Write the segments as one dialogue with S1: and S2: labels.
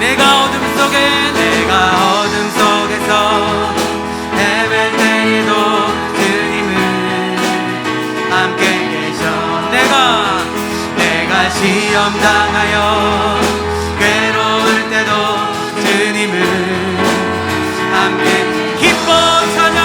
S1: 내가 어둠 속에서 헤맬 때에도 주님은 함께 계셔. 내가 시험 당하여 괴로울 때도 주님은 함께 기뻐 찬양.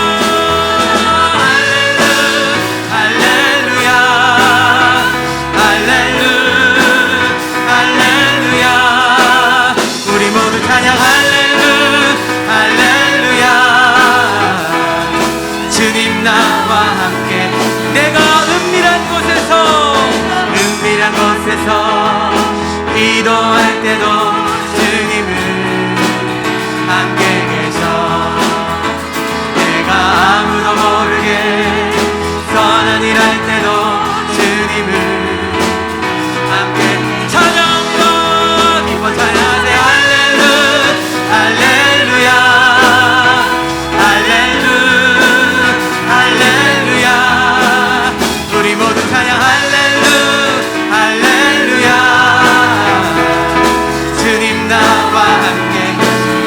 S1: 기도할 때도 주님은 함께 계셔. 내가 아무도 모르게 선한 일 할 때도 주님은 함께 찬양과 기뻐 찬양하세요. 할렐루야 할렐루야 할렐루야. 우리 모두 찬양 할렐루야. 나와 함께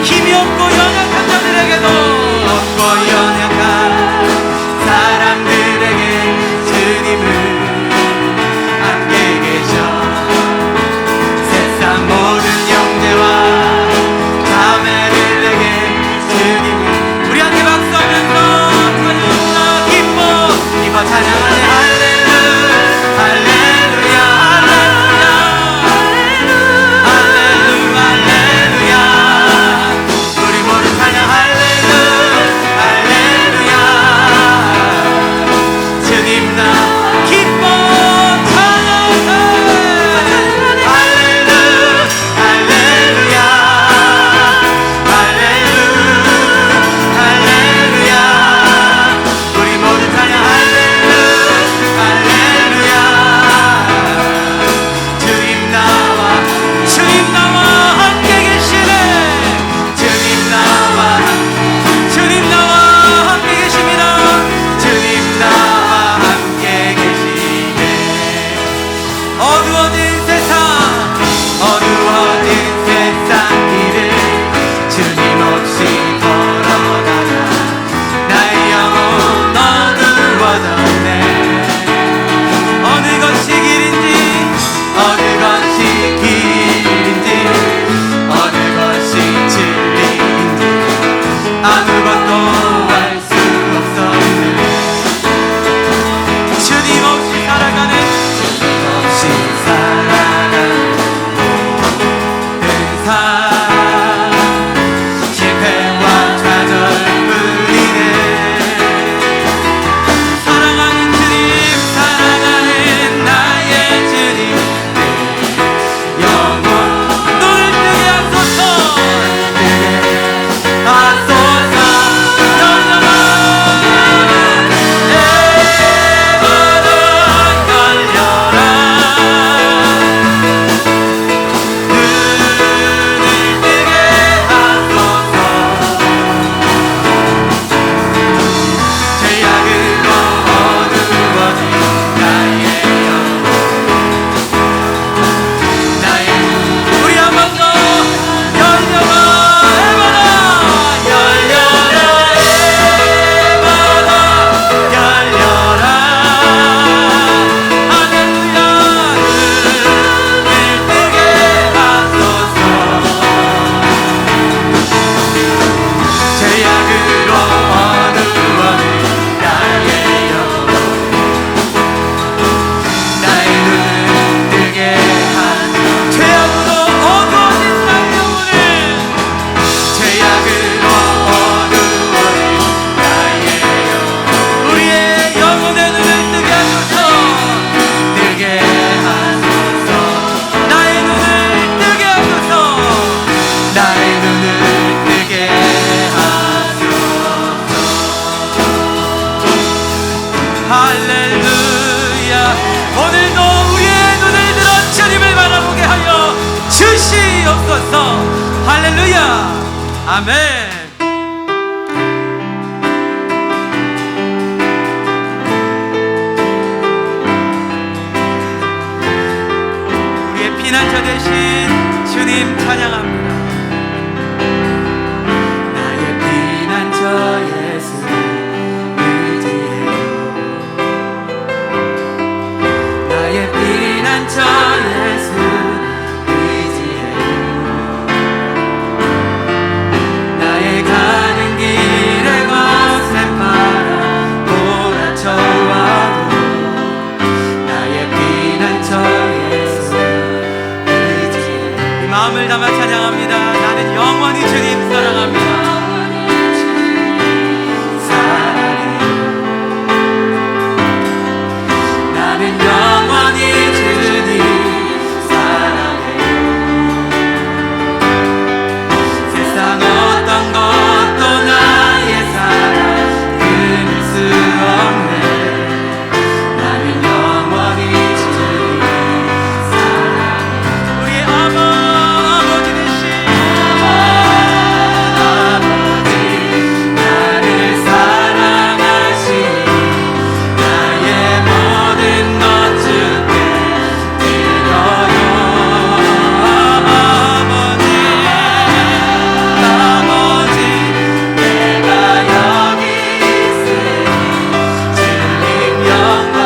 S1: 힘이 없고 연약한 자들에게도 없고 연약한 사람들에게 주님은 함께 계셔. 세상 모든 영재와 자매를 내게 주님은 우리 함께 박수하면서 찬양과 기뻐 찬양하네.
S2: 할렐루야. 아멘. 우리의 피난처 되신 주님 찬양합니다. 담아 찬양합니다. 나는 영원히 주님 사랑합니다.
S1: 나는 영원히 주님 사랑해. 세상 어떤 것도 나의 사랑 끊을 수 없네. 나는 영원히 주님 사랑해.
S2: 우리의 아버지 되신
S1: 아버지 나를 사랑하시니 나의 모든 것 주께 드려요. 아버지 내가 여기 있으니 주님 영광.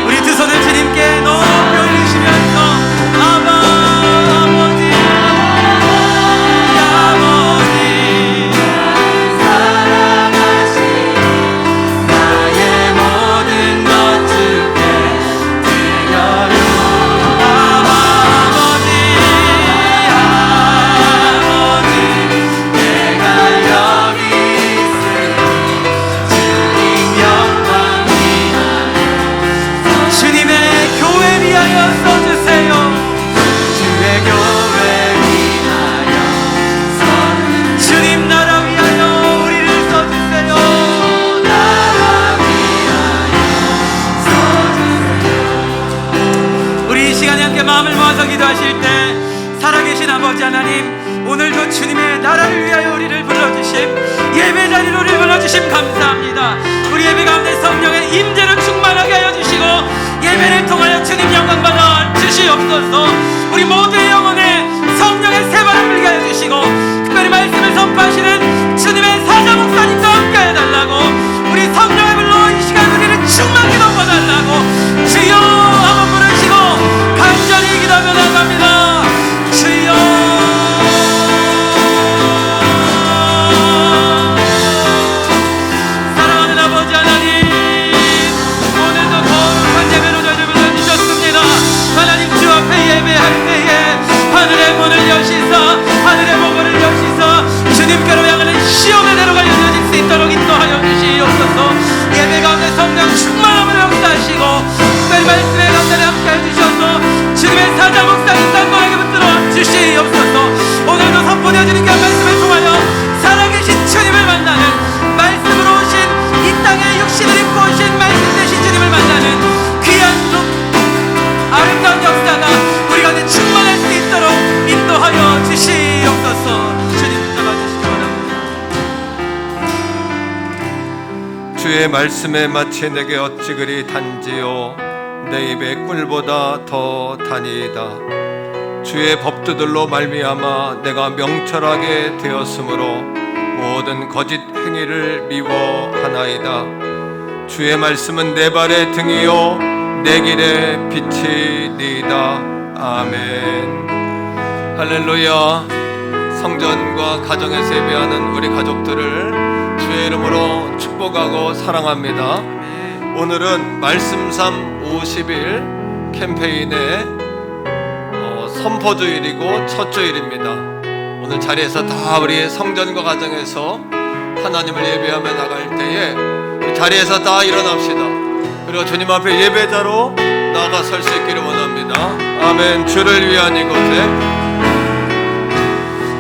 S2: 우리 두 손을 주님께 높이 올리시면서 아버지
S1: 사랑하시니 나의 모든 것 주께 드려요. 아버지 내가 여기 있으니 주님 영광 위하여
S2: 주님의 교회 위하여 써주세요.
S1: 주의 교회 위하여
S2: 주님 나라 위하여 우리를 써주세요.
S1: 나라 위하여 써주세요.
S2: 우리 이 시간에 함께 마음을 모아서 기도하실 때 살아계신 아버지 하나님, 오늘도 주님의 나라를 위하여 우리를 불러주심, 예배 자리로 우리를 불러주심 감사합니다. 우리 예배 가운데 성령의 임재로 충만하게 하여 주시고 예배를 통하여 주님 영광 받아 주시옵소서. 우리 모두의 영혼에 성령의 세바를 불게 하여 주시고 특별히 말씀을 선포하시는 주님의 사자 목사님과 함께 해달라고, 우리 성령의 불로 이 시간 우리를 충만히 넘어달라고 주여 한번 부르시고 간절히 기도하며 나갑니다. 주여 사랑하는 아버지 하나님, 오늘도 거룩한 예배로 저희를 불러주셨습니다. 하나님 주 앞에 예배할 때에 하늘의 문을 여시사 하늘의 보고를 여시사 주님께로 향하는 시험의 대로가 열려질 수 있도록 인도하여 주시옵소서. 예배 가운데 성령 충만함을 역사하시고 특별히 말씀의 감단에 함께 해주셔서 주님의 사자 목사님 땅콩에게 붙들어 주시옵소서. 오늘도 선포되어지는 그 말씀을 통하여 살아계신 주님을 만나는, 말씀으로 오신 이 땅에 육신을 입고 오신 말씀 되신 주님을 만나는 귀한 아름다운 역사가 우리 가운데 충만할 수 있도록 인도하여 주시옵소서. 주님 잡아주시기 바랍니다.
S3: 주의 말씀에 마치 내게 어찌 그리 단지요 내 입에 꿀보다 더 다니이다. 주의 법도들로 말미암아 내가 명철하게 되었으므로 모든 거짓 행위를 미워하나이다. 주의 말씀은 내 발의 등이요 내 길의 빛이니이다. 아멘. 할렐루야. 성전과 가정에서 예배하는 우리 가족들을 주의 이름으로 축복하고 사랑합니다. 오늘은 말씀삼 50일 캠페인의 선포주일이고 첫 주일입니다. 오늘 자리에서 다 우리 성전과 가정에서 하나님을 예배하며 나갈 때에 자리에서 다 일어납시다. 그리고 주님 앞에 예배자로 나아가 설 수 있기를 원합니다. 아멘. 주를 위한 이곳에,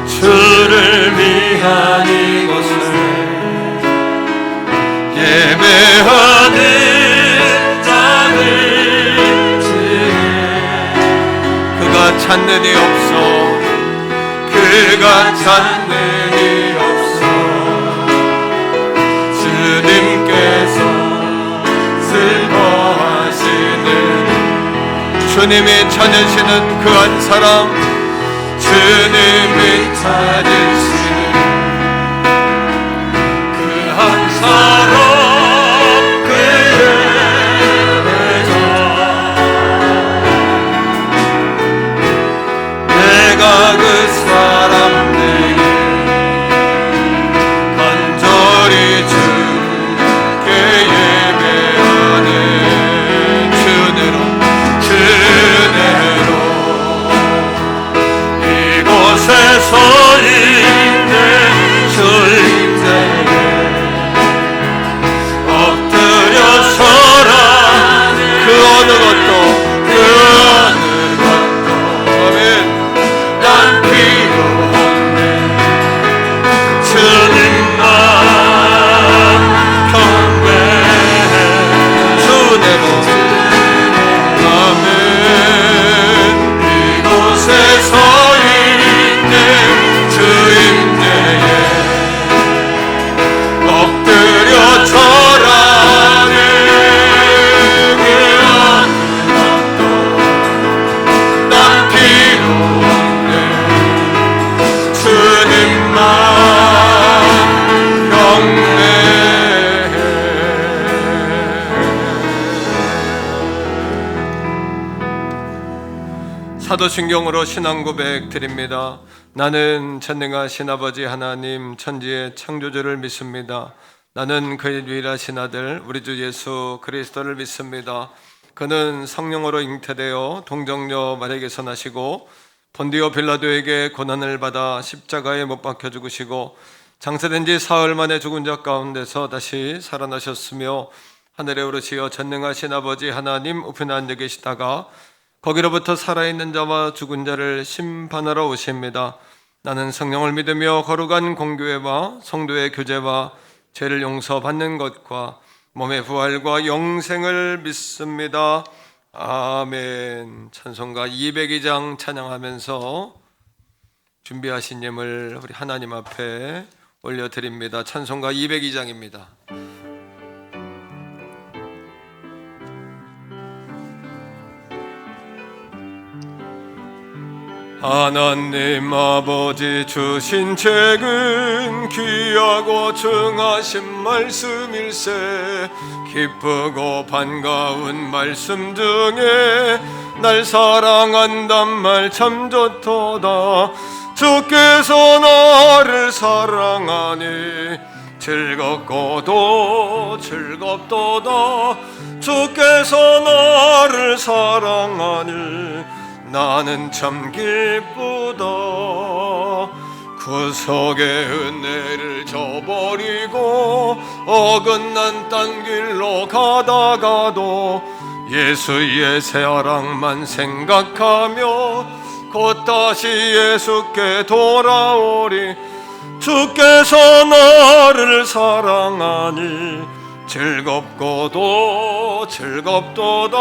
S3: 주를 위한 이곳을 예배하는 자들 중에 그가 찾는 이 없어, 그가 찾는 이 없어. 주님께서 슬퍼하시는, 주님이 찾으시는 그 한 사람, 주님이 찾으시는 그 한 사람, 그의 회자 내가 그 사람 내게 간절히 주께 예배하는 주대로 이곳 사도신경으로 신앙 고백 드립니다. 나는 전능하신 아버지 하나님 천지의 창조주를 믿습니다. 나는 그의 유일하신 아들 우리 주 예수 그리스도를 믿습니다. 그는 성령으로 잉태되어 동정녀 마리아에게서 나시고 본디오 빌라도에게 고난을 받아 십자가에 못 박혀 죽으시고 장사된 지 사흘 만에 죽은 자 가운데서 다시 살아나셨으며 하늘에 오르시어 전능하신 아버지 하나님 우편에 앉아 계시다가 거기로부터 살아있는 자와 죽은 자를 심판하러 오십니다. 나는 성령을 믿으며 거룩한 공교회와 성도의 교제와 죄를 용서받는 것과 몸의 부활과 영생을 믿습니다. 아멘. 찬송가 202장 찬양하면서 준비하신 예물 우리 하나님 앞에 올려드립니다. 찬송가 202장입니다. 하나님 아버지 주신 책은 귀하고 정하신 말씀일세. 기쁘고 반가운 말씀 중에 날 사랑한단 말 참 좋도다. 주께서 나를 사랑하니 즐겁고도 즐겁도다. 주께서 나를 사랑하니 나는 참 기쁘다. 구속의 은혜를 저버리고 어긋난 딴 길로 가다가도 예수의 사랑만 생각하며 곧 다시 예수께 돌아오리. 주께서 나를 사랑하니 즐겁고도 즐겁도다.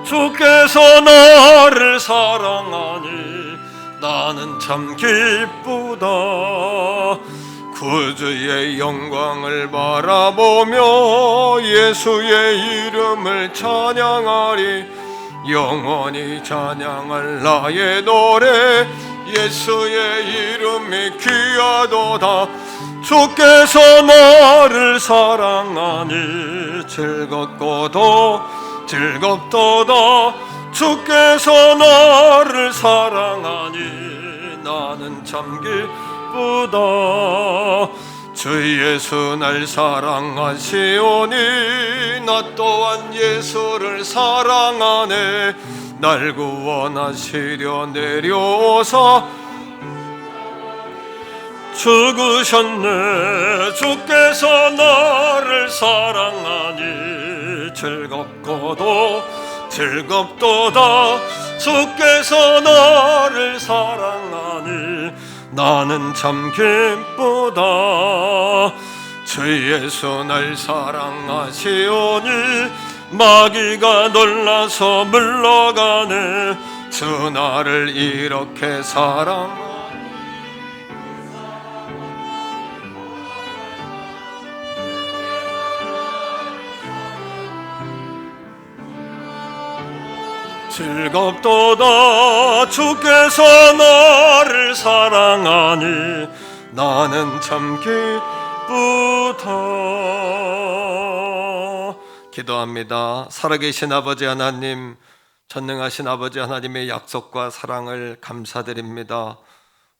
S3: 주께서 나를 사랑하니 나는 참 기쁘다. 구주의 영광을 바라보며 예수의 이름을 찬양하리. 영원히 찬양할 나의 노래 예수의 이름이 귀하도다. 주께서 나를 사랑하니 즐겁고도 즐겁도다. 주께서 나를 사랑하니 나는 참 기쁘다. 주 예수 날 사랑하시오니 나 또한 예수를 사랑하네. 날 구원하시려 내려오사 죽으셨네. 주께서 나를 사랑하니 즐겁고도 즐겁도다. 주께서 나를 사랑하니 나는 참 기쁘다. 주 예수 날 사랑하시오니 마귀가 놀라서 물러가네. 주 나를 이렇게 사랑하니 즐겁도다. 주께서 나를 사랑하니 나는 참 기쁘다. 기도합니다. 살아계신 아버지 하나님, 전능하신 아버지 하나님의 약속과 사랑을 감사드립니다.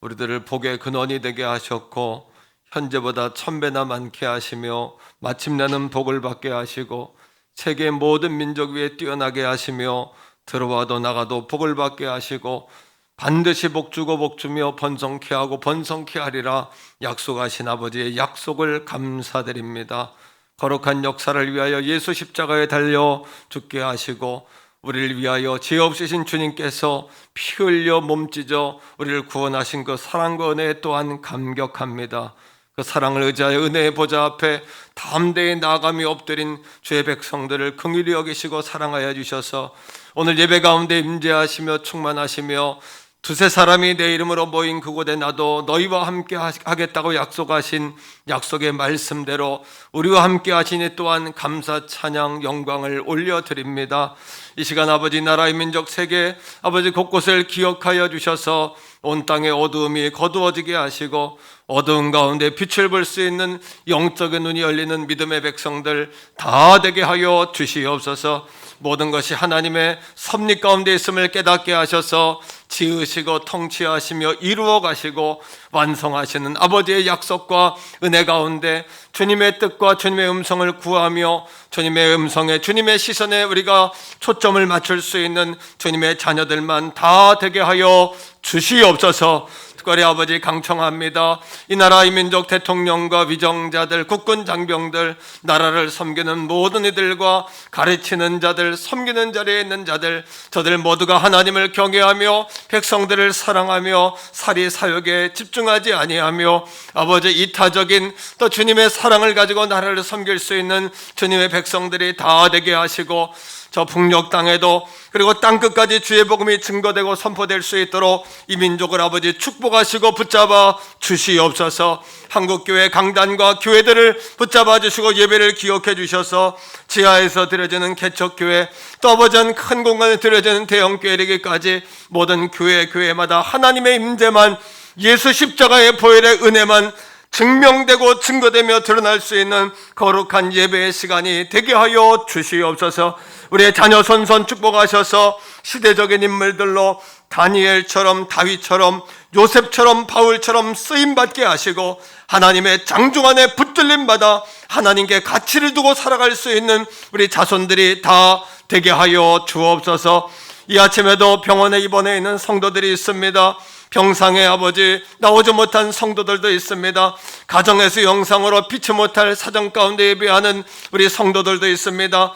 S3: 우리들을 복의 근원이 되게 하셨고 현재보다 1000배나 많게 하시며 마침내는 복을 받게 하시고 세계 모든 민족 위에 뛰어나게 하시며 들어와도 나가도 복을 받게 하시고 반드시 복주고 복주며 번성케 하고 번성케 하리라 약속하신 아버지의 약속을 감사드립니다. 거룩한 역사를 위하여 예수 십자가에 달려 죽게 하시고 우리를 위하여 죄 없으신 주님께서 피 흘려 몸찢어 우리를 구원하신 그 사랑과 은혜 또한 감격합니다. 그 사랑을 의지하여 은혜의 보좌 앞에 담대히 나아감이 엎드린 주의 백성들을 긍휼히 여기시고 사랑하여 주셔서 오늘 예배 가운데 임재하시며 충만하시며 두세 사람이 내 이름으로 모인 그곳에 나도 너희와 함께 하겠다고 약속하신 약속의 말씀대로 우리와 함께 하시니 또한 감사 찬양 영광을 올려드립니다. 이 시간 아버지 나라의 민족 세계 아버지 곳곳을 기억하여 주셔서 온 땅의 어두움이 거두어지게 하시고 어두운 가운데 빛을 볼 수 있는 영적인 눈이 열리는 믿음의 백성들 다 되게 하여 주시옵소서. 모든 것이 하나님의 섭리 가운데 있음을 깨닫게 하셔서 지으시고 통치하시며 이루어 가시고 완성하시는 아버지의 약속과 은혜 가운데 주님의 뜻과 주님의 음성을 구하며 주님의 음성에 주님의 시선에 우리가 초점을 맞출 수 있는 주님의 자녀들만 다 되게 하여 주시옵소서. 특별히 아버지 강청합니다. 이 나라 이 민족 대통령과 위정자들, 국군 장병들, 나라를 섬기는 모든 이들과 가르치는 자들, 섬기는 자리에 있는 자들, 저들 모두가 하나님을 경외하며 백성들을 사랑하며 사리 사역에 집중하지 아니하며 아버지 이타적인 또 주님의 사랑을 가지고 나라를 섬길 수 있는 주님의 백성들이 다 되게 하시고 저 북녘 땅에도 그리고 땅끝까지 주의 복음이 증거되고 선포될 수 있도록 이 민족을 아버지 축복하시고 붙잡아 주시옵소서. 한국교회 강단과 교회들을 붙잡아 주시고 예배를 기억해 주셔서 지하에서 드려지는 개척교회 또 아버지 큰 공간에 드려지는 대형교회 이르기까지 모든 교회마다 하나님의 임재만 예수 십자가의 보혈의 은혜만 증명되고 증거되며 드러날 수 있는 거룩한 예배의 시간이 되게 하여 주시옵소서. 우리의 자녀 손손 축복하셔서 시대적인 인물들로 다니엘처럼 다윗처럼 요셉처럼 바울처럼 쓰임받게 하시고 하나님의 장중 안에 붙들림받아 하나님께 가치를 두고 살아갈 수 있는 우리 자손들이 다 되게 하여 주옵소서. 이 아침에도 병원에 입원해 있는 성도들이 있습니다. 병상에 아버지 나오지 못한 성도들도 있습니다. 가정에서 영상으로 피치 못할 사정 가운데 예배하는 우리 성도들도 있습니다.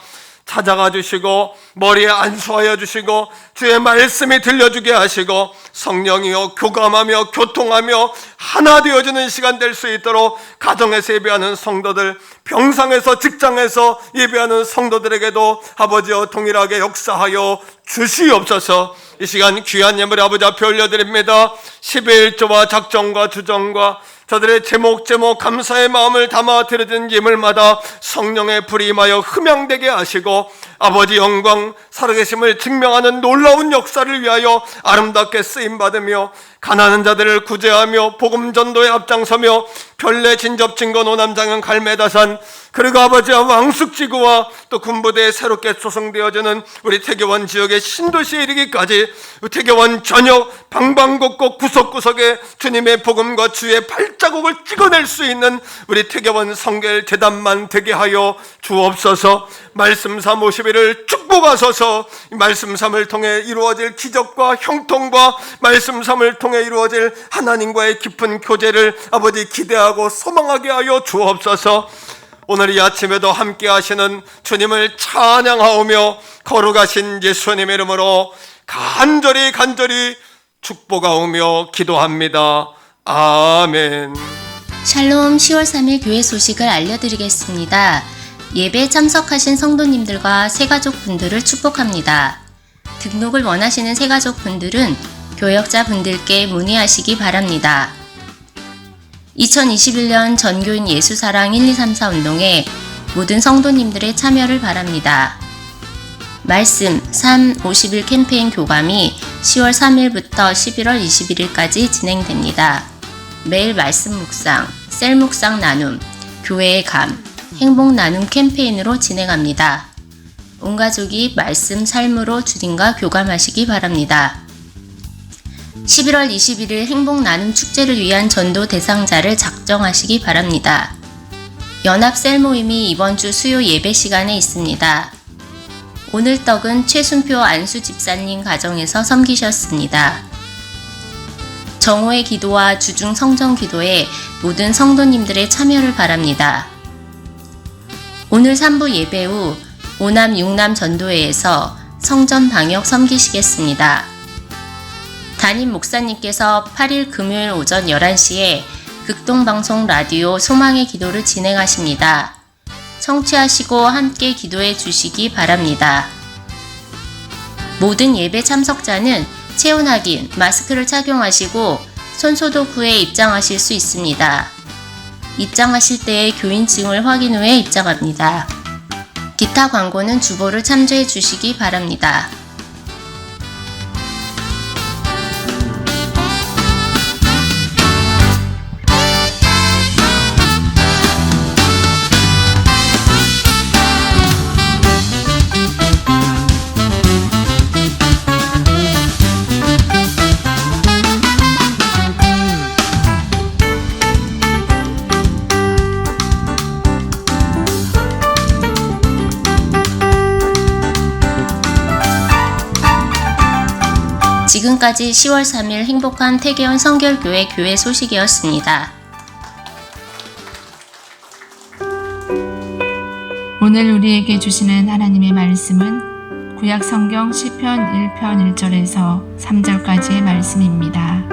S3: 찾아가 주시고 머리에 안수하여 주시고 주의 말씀이 들려주게 하시고 성령이여 교감하며 교통하며 하나 되어지는 시간 될 수 있도록 가정에서 예배하는 성도들, 병상에서 직장에서 예배하는 성도들에게도 아버지여 동일하게 역사하여 주시옵소서. 이 시간 귀한 예물 아버지 앞에 올려드립니다. 11조와 작정과 주정과 저들의 제목 감사의 마음을 담아 드려진 예물마다 성령의 불이 임하여 흠양되게 하시고 아버지 영광 살아계심을 증명하는 놀라운 역사를 위하여 아름답게 쓰임받으며 가난한 자들을 구제하며 복음 전도에 앞장서며 별내 진접 진건 오남장은 갈매다산 그리고 아버지와 왕숙지구와 또 군부대에 새롭게 조성되어지는 우리 태교원 지역의 신도시에 이르기까지 태교원 전역 방방곡곡 구석구석에 주님의 복음과 주의 발자국을 찍어낼 수 있는 우리 태교원 성결 재단만 되게 하여 주옵소서. 말씀 3 50일을 축복하소서. 말씀 3을 통해 이루어질 기적과 형통과 말씀 3을 통해 이루어질 하나님과의 깊은 교제를 아버지 기대하고 소망하게 하여 주옵소서. 오늘 이 아침에도 함께 하시는 주님을 찬양하오며 거룩하신 예수님의 이름으로 간절히 축복하오며 기도합니다. 아멘.
S4: 샬롬 10월 3일 교회 소식을 알려드리겠습니다. 예배에 참석하신 성도님들과 새가족분들을 축복합니다. 등록을 원하시는 새가족분들은 교역자분들께 문의하시기 바랍니다. 2021년 전교인 예수사랑 1234 운동에 모든 성도님들의 참여를 바랍니다. 말씀 3 50일 캠페인 교감이 10월 3일부터 11월 21일까지 진행됩니다. 매일 말씀 묵상, 셀 묵상 나눔, 교회의 감, 행복 나눔 캠페인으로 진행합니다. 온 가족이 말씀 삶으로 주님과 교감하시기 바랍니다. 11월 21일 행복 나눔 축제를 위한 전도 대상자를 작정하시기 바랍니다. 연합 셀 모임이 이번 주 수요 예배 시간에 있습니다. 오늘 떡은 최순표 안수 집사님 가정에서 섬기셨습니다. 정오의 기도와 주중 성전 기도에 모든 성도님들의 참여를 바랍니다. 오늘 3부 예배 후 5남 6남 전도회에서 성전 방역 섬기시겠습니다. 담임 목사님께서 8일 금요일 오전 11시에 극동방송 라디오 소망의 기도를 진행하십니다. 청취하시고 함께 기도해 주시기 바랍니다. 모든 예배 참석자는 체온 확인, 마스크를 착용하시고 손소독 후에 입장하실 수 있습니다. 입장하실 때의 교인증을 확인 후에 입장합니다. 기타 광고는 주보를 참조해 주시기 바랍니다. 지금까지 10월 3일 행복한 태계원 성결교회 교회 소식이었습니다.
S5: 오늘 우리에게 주시는 하나님의 말씀은 구약 성경 시편 1편 1절에서 3절까지의 말씀입니다.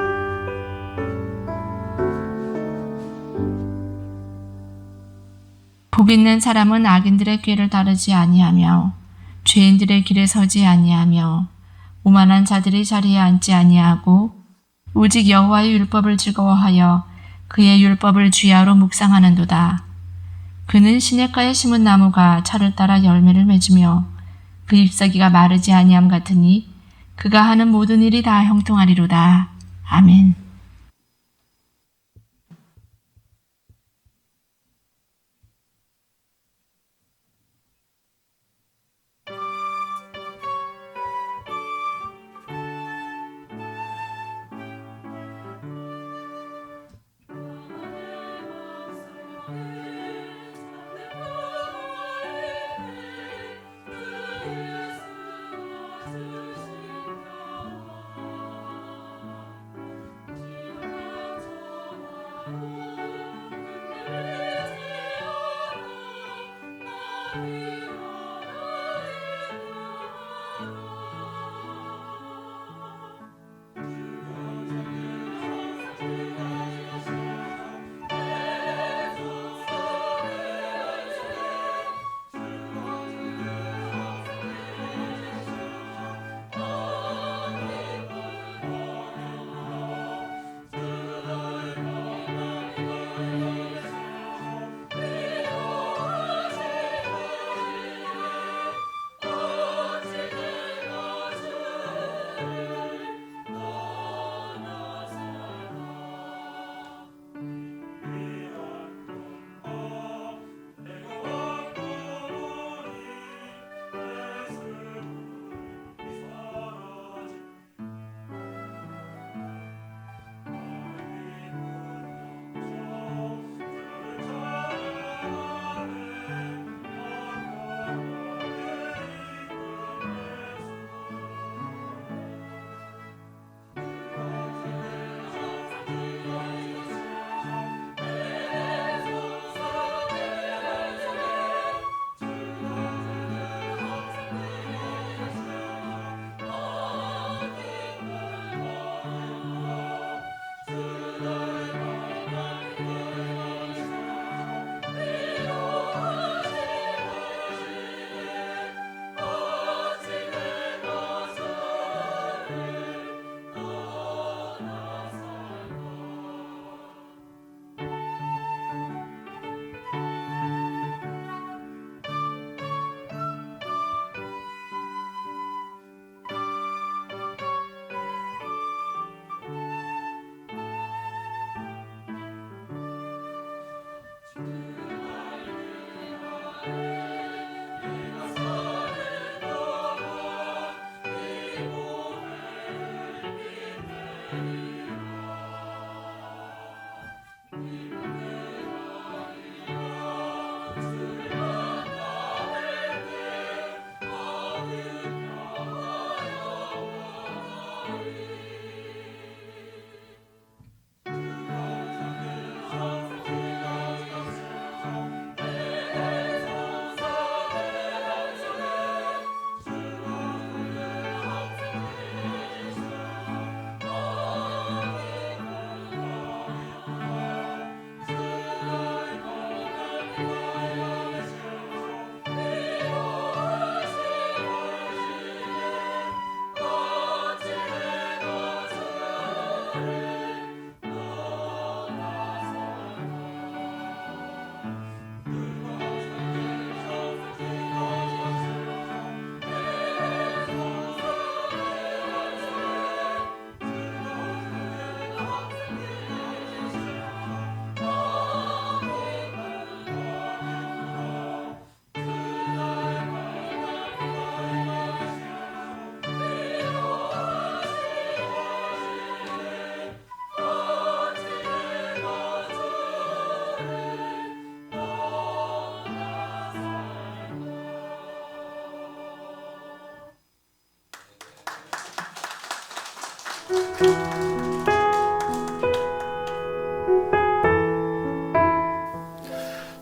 S5: 복 있는 사람은 악인들의 꾀를 따르지 아니하며 죄인들의 길에 서지 아니하며 오만한 자들의 자리에 앉지 아니하고 오직 여호와의 율법을 즐거워하여 그의 율법을 주야로 묵상하는도다. 그는 시냇가에 심은 나무가 철을 따라 열매를 맺으며 그 잎사귀가 마르지 아니함 같으니 그가 하는 모든 일이 다 형통하리로다. 아멘.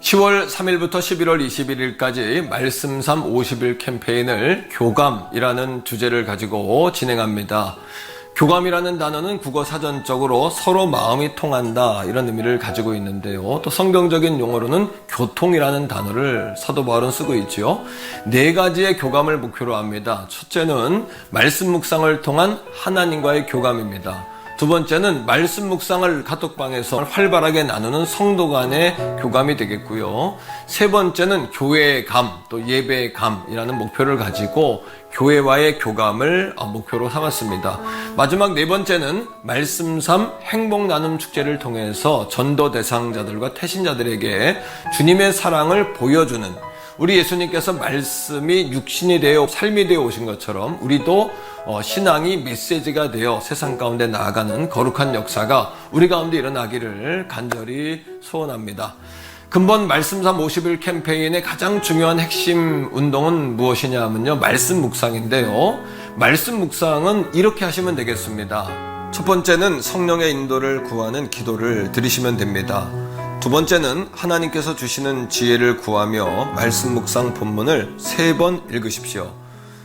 S3: (10월 3일부터 11월 21일까지) 말씀삼 50일 캠페인을 교감이라는 주제를 가지고 진행합니다. 교감이라는 단어는 국어 사전적으로 서로 마음이 통한다 이런 의미를 가지고 있는데요. 또 성경적인 용어로는 교통이라는 단어를 사도 바울은 쓰고 있지요. 4가지의 교감을 목표로 합니다. 첫째는 말씀 묵상을 통한 하나님과의 교감입니다. 두 번째는 말씀 묵상을 카톡방에서 활발하게 나누는 성도 간의 교감이 되겠고요. 세 번째는 교회의 감, 또 예배의 감이라는 목표를 가지고 교회와의 교감을 목표로 삼았습니다. 마지막 4번째는 말씀삼 행복 나눔 축제를 통해서 전도 대상자들과 태신자들에게 주님의 사랑을 보여주는, 우리 예수님께서 말씀이 육신이 되어 삶이 되어 오신 것처럼 우리도 신앙이 메시지가 되어 세상 가운데 나아가는 거룩한 역사가 우리 가운데 일어나기를 간절히 소원합니다. 근본 말씀삼 50일 캠페인의 가장 중요한 핵심 운동은 무엇이냐 하면요, 말씀 묵상인데요. 말씀 묵상은 이렇게 하시면 되겠습니다. 첫 번째는 성령의 인도를 구하는 기도를 드리시면 됩니다. 두 번째는 하나님께서 주시는 지혜를 구하며 말씀 묵상 본문을 3번 읽으십시오.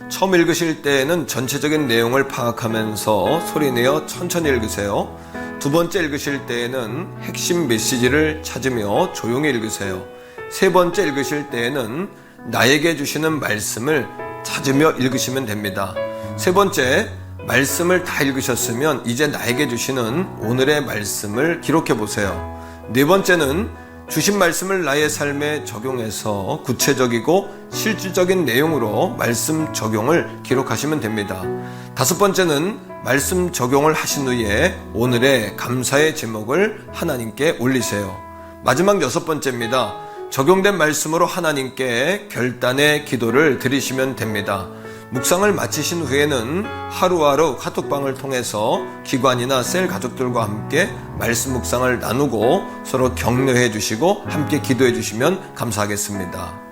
S3: 처음 읽으실 때에는 전체적인 내용을 파악하면서 소리내어 천천히 읽으세요. 두 번째 읽으실 때에는 핵심 메시지를 찾으며 조용히 읽으세요. 세 번째 읽으실 때에는 나에게 주시는 말씀을 찾으며 읽으시면 됩니다. 세 번째, 말씀을 다 읽으셨으면 이제 나에게 주시는 오늘의 말씀을 기록해 보세요. 네 번째는 주신 말씀을 나의 삶에 적용해서 구체적이고 실질적인 내용으로 말씀 적용을 기록하시면 됩니다. 다섯 번째는 말씀 적용을 하신 후에 오늘의 감사의 제목을 하나님께 올리세요. 마지막 6번째입니다. 적용된 말씀으로 하나님께 결단의 기도를 드리시면 됩니다. 묵상을 마치신 후에는 하루하루 카톡방을 통해서 기관이나 셀 가족들과 함께 말씀 묵상을 나누고 서로 격려해 주시고 함께 기도해 주시면 감사하겠습니다.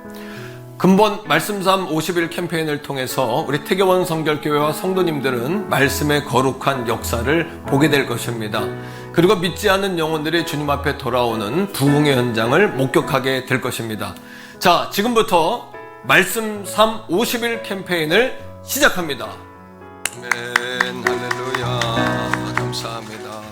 S3: 근본 말씀삼 50일 캠페인을 통해서 우리 태교원 성결교회와 성도님들은 말씀의 거룩한 역사를 보게 될 것입니다. 그리고 믿지 않는 영혼들이 주님 앞에 돌아오는 부흥의 현장을 목격하게 될 것입니다. 자, 지금부터 말씀삼 50일 캠페인을 시작합니다. 아멘, 할렐루야, 감사합니다.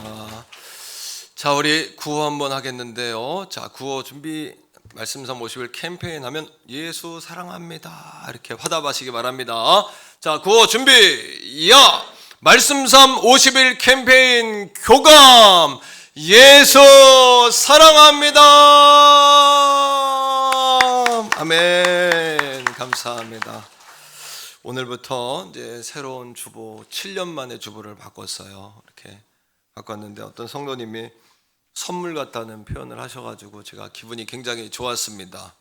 S3: 자, 우리 구호 한번 하겠는데요. 자, 구호 준비. 말씀삼 50일 캠페인 하면 예수 사랑합니다 이렇게 화답하시기 바랍니다. 자, 구호 준비. 야! 말씀삼 50일 캠페인 교감 예수 사랑합니다. 아멘. 감사합니다. 오늘부터 이제 새로운 주보, 7년 만에 주보를 바꿨어요. 이렇게 바꿨는데 어떤 성도님이 선물 같다는 표현을 하셔가지고 제가 기분이 굉장히 좋았습니다.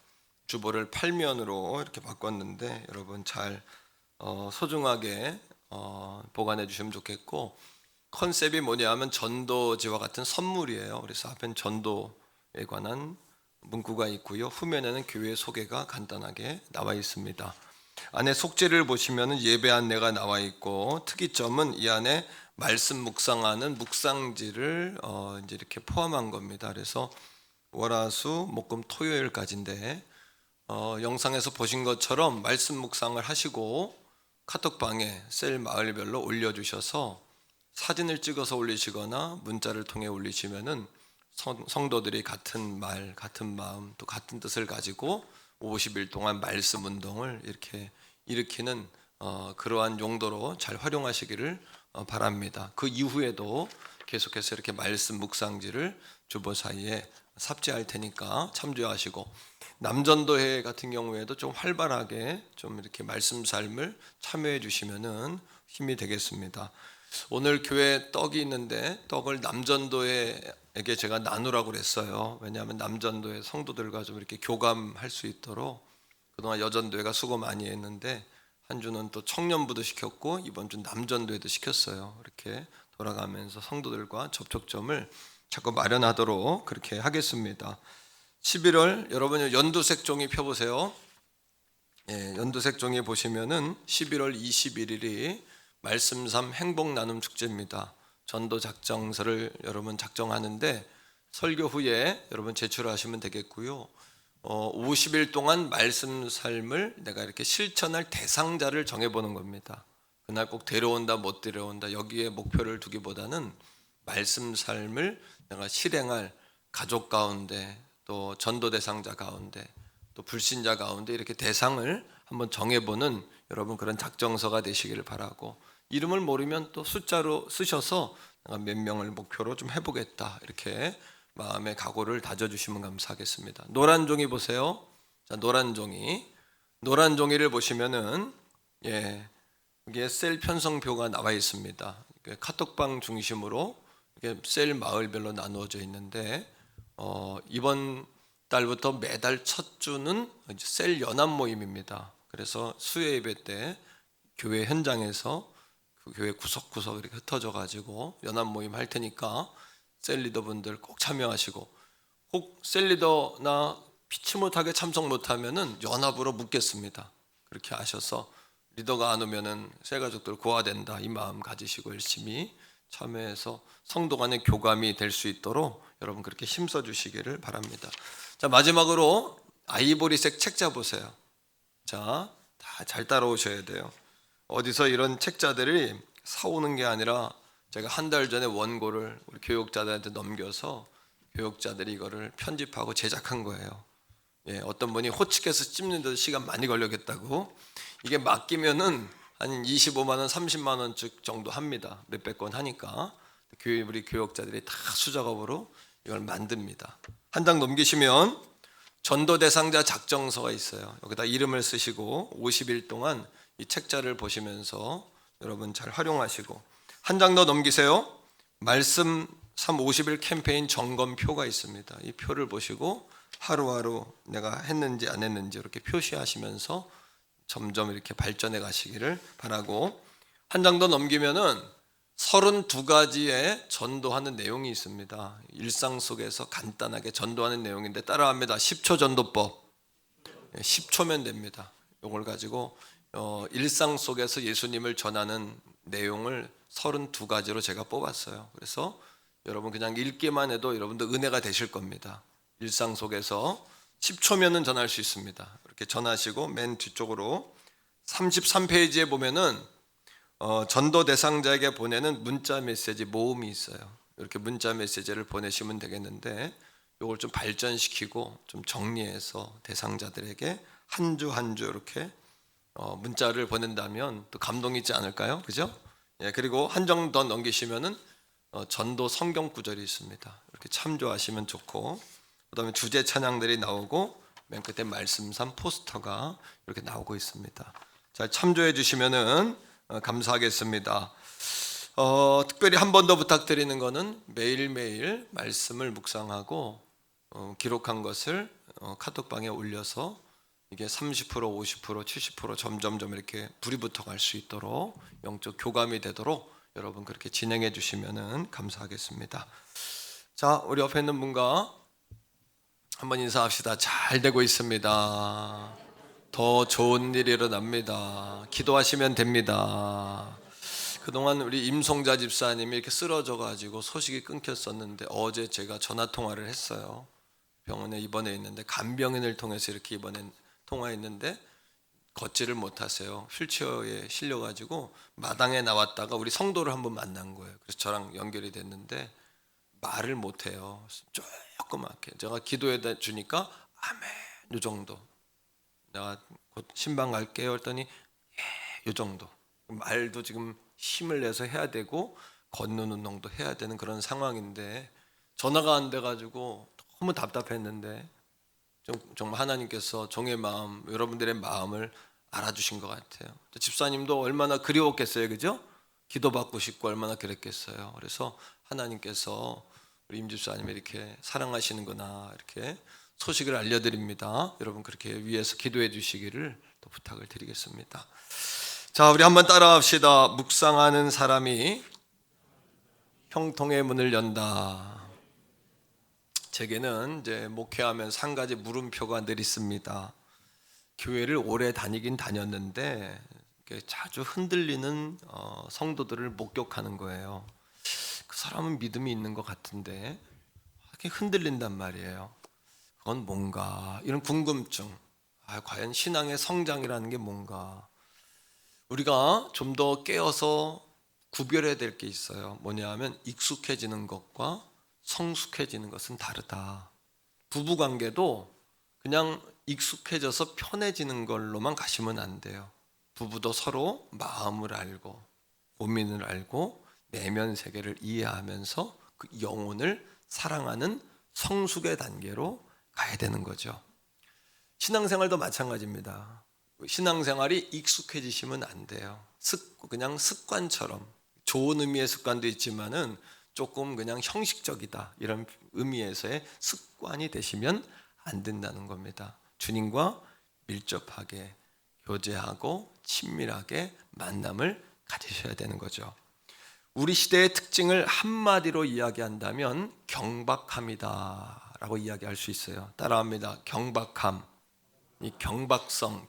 S3: 주보를 8면으로 이렇게 바꿨는데 여러분 잘 소중하게 보관해 주시면 좋겠고, 컨셉이 뭐냐면 전도지와 같은 선물이에요. 그래서 앞엔 전도에 관한 문구가 있고요. 후면에는 교회 소개가 간단하게 나와 있습니다. 안에 속지를 보시면 예배 안내가 나와 있고, 특이점은 이 안에 말씀 묵상하는 묵상지를 이제 이렇게 포함한 겁니다. 그래서 월화수 목금 토요일까지인데 영상에서 보신 것처럼 말씀 묵상을 하시고 카톡방에 셀 마을별로 올려주셔서 사진을 찍어서 올리시거나 문자를 통해 올리시면은 성도들이 같은 말, 같은 마음, 또 같은 뜻을 가지고 50일 동안 말씀 운동을 이렇게 일으키는 그러한 용도로 잘 활용하시기를 바랍니다. 그 이후에도 계속해서 이렇게 말씀 묵상지를 주보 사이에 삽제할 테니까 참조하시고, 남전도회 같은 경우에도 좀 활발하게 좀 이렇게 말씀 삶을 참여해 주시면은 힘이 되겠습니다. 오늘 교회에 떡이 있는데 떡을 남전도회에게 제가 나누라고 그랬어요. 왜냐하면 남전도회 성도들과 좀 이렇게 교감할 수 있도록 그동안 여전도회가 수고 많이 했는데 한 주는 또 청년부도 시켰고 이번 주 남전도회도 시켰어요. 이렇게 돌아가면서 성도들과 접촉점을 자꾸 마련하도록 그렇게 하겠습니다. 11월 여러분 연두색 종이 펴보세요. 예, 연두색 종이 보시면은 11월 21일이 말씀 3 행복 나눔 축제입니다. 전도 작정서를 여러분 작정하는데 설교 후에 여러분 제출하시면 되겠고요. 50일 동안 말씀 삶을 내가 이렇게 실천할 대상자를 정해보는 겁니다. 그날 꼭 데려온다 못 데려온다 여기에 목표를 두기보다는 말씀 삶을 내가 실행할 가족 가운데 또 전도 대상자 가운데 또 불신자 가운데 이렇게 대상을 한번 정해보는 여러분 그런 작정서가 되시기를 바라고, 이름을 모르면 또 숫자로 쓰셔서 내가 몇 명을 목표로 좀 해보겠다 이렇게 마음의 각오를 다져주시면 감사하겠습니다. 노란 종이 보세요. 자, 노란 종이를 보시면은 여기에 셀 편성표가 나와 있습니다. 카톡방 중심으로 이게 셀 마을별로 나누어져 있는데 이번 달부터 매달 첫 주는 셀 연합 모임입니다. 그래서 수요 예배 때 교회 현장에서 그 교회 구석구석 이렇게 흩어져 가지고 연합 모임 할 테니까 셀 리더분들 꼭 참여하시고, 혹 셀 리더나 피치 못하게 참석 못하면은 연합으로 묻겠습니다. 그렇게 하셔서 리더가 안 오면은 셀 가족들 고아된다 이 마음 가지시고 열심히 참여해서 성도 간의 교감이 될 수 있도록 여러분 그렇게 힘써 주시기를 바랍니다. 자, 마지막으로 아이보리색 책자 보세요. 자, 다 잘 따라오셔야 돼요. 어디서 이런 책자들이 사오는 게 아니라 제가 한 달 전에 원고를 우리 교육자들한테 넘겨서 교육자들이 이거를 편집하고 제작한 거예요. 어떤 분이 호치께서 찝는데도 시간 많이 걸리겠다고. 이게 맡기면은 한 25만 원, 30만 원 정도 합니다. 몇백 건 하니까 우리 교육자들이 다 수작업으로 이걸 만듭니다. 한 장 넘기시면 전도 대상자 작정서가 있어요. 여기다 이름을 쓰시고 50일 동안 이 책자를 보시면서 여러분 잘 활용하시고, 한 장 더 넘기세요. 말씀 3 50일 캠페인 점검표가 있습니다. 이 표를 보시고 하루하루 내가 했는지 안 했는지 이렇게 표시하시면서 점점 이렇게 발전해 가시기를 바라고, 한 장 더 넘기면은 32가지의 전도하는 내용이 있습니다. 일상 속에서 간단하게 전도하는 내용인데 따라합니다. 10초 전도법. 10초면 됩니다. 이걸 가지고 일상 속에서 예수님을 전하는 내용을 32가지로 제가 뽑았어요. 그래서 여러분 그냥 읽기만 해도 여러분들 은혜가 되실 겁니다. 일상 속에서 10초면은 전할 수 있습니다. 이렇게 전하시고 맨 뒤쪽으로 33페이지에 보면은 전도 대상자에게 보내는 문자 메시지 모음이 있어요. 이렇게 문자 메시지를 보내시면 되겠는데 이걸 좀 발전시키고 좀 정리해서 대상자들에게 한 주 한 주 이렇게 문자를 보낸다면 또 감동이 있지 않을까요? 그죠? 그리고 한 장 더 넘기시면은 전도 성경 구절이 있습니다. 이렇게 참조하시면 좋고, 그다음에 주제 찬양들이 나오고 맨 끝에 말씀 3 포스터가 이렇게 나오고 있습니다. 잘 참조해 주시면은 감사하겠습니다. 특별히 한 번 더 부탁드리는 것은 매일매일 말씀을 묵상하고 기록한 것을 카톡방에 올려서 이게 30%, 50%, 70% 점점점 이렇게 불이 붙어갈 수 있도록 영적 교감이 되도록 여러분 그렇게 진행해 주시면은 감사하겠습니다. 자, 우리 옆에 있는 분과 한번 인사합시다. 잘 되고 있습니다. 더 좋은 일이 일어납니다. 기도하시면 됩니다. 그동안 우리 임송자 집사님이 이렇게 쓰러져 가지고 소식이 끊겼었는데 어제 제가 전화 통화를 했어요. 병원에 입원해 있는데 간병인을 통해서 이렇게 이번엔 통화했는데 걷지를 못하세요. 휠체어에 실려 가지고 마당에 나왔다가 우리 성도를 한번 만난 거예요. 그래서 저랑 연결이 됐는데 말을 못 해요. 조그맣게 제가 기도해 주니까 아멘 요 정도. 내가 곧 신방 갈게요 했더니 요 정도. 말도 지금 힘을 내서 해야 되고 걷는 운동도 해야 되는 그런 상황인데 전화가 안 돼 가지고 너무 답답했는데 정말 하나님께서 종의 마음, 여러분들의 마음을 알아주신 것 같아요. 집사님도 얼마나 그리웠겠어요, 그죠? 기도받고 싶고 얼마나 그랬겠어요. 그래서 하나님께서 우리 임 집사님을 이렇게 사랑하시는구나 이렇게 소식을 알려드립니다. 여러분 그렇게 위에서 기도해 주시기를 또 부탁을 드리겠습니다. 자, 우리 한번 따라합시다. 묵상하는 사람이 형통의 문을 연다. 제게는 이제 목회하면서 한 가지 물음표가 늘 있습니다. 교회를 오래 다니긴 다녔는데 이렇게 자주 흔들리는 성도들을 목격하는 거예요. 그 사람은 믿음이 있는 것 같은데 이렇게 흔들린단 말이에요. 그건 뭔가 이런 궁금증. 과연 신앙의 성장이라는 게 뭔가. 우리가 좀 더 깨어서 구별해야 될 게 있어요. 뭐냐 하면 익숙해지는 것과 성숙해지는 것은 다르다. 부부관계도 그냥 익숙해져서 편해지는 걸로만 가시면 안 돼요. 부부도 서로 마음을 알고 고민을 알고 내면 세계를 이해하면서 그 영혼을 사랑하는 성숙의 단계로 가야 되는 거죠. 신앙생활도 마찬가지입니다. 신앙생활이 익숙해지시면 안 돼요. 그냥 습관처럼, 좋은 의미의 습관도 있지만은 조금 그냥 형식적이다 이런 의미에서의 습관이 되시면 안 된다는 겁니다. 주님과 밀접하게 교제하고 친밀하게 만남을 가지셔야 되는 거죠. 우리 시대의 특징을 한마디로 이야기한다면 경박함이다 라고 이야기할 수 있어요. 따라합니다. 경박함. 이 경박성,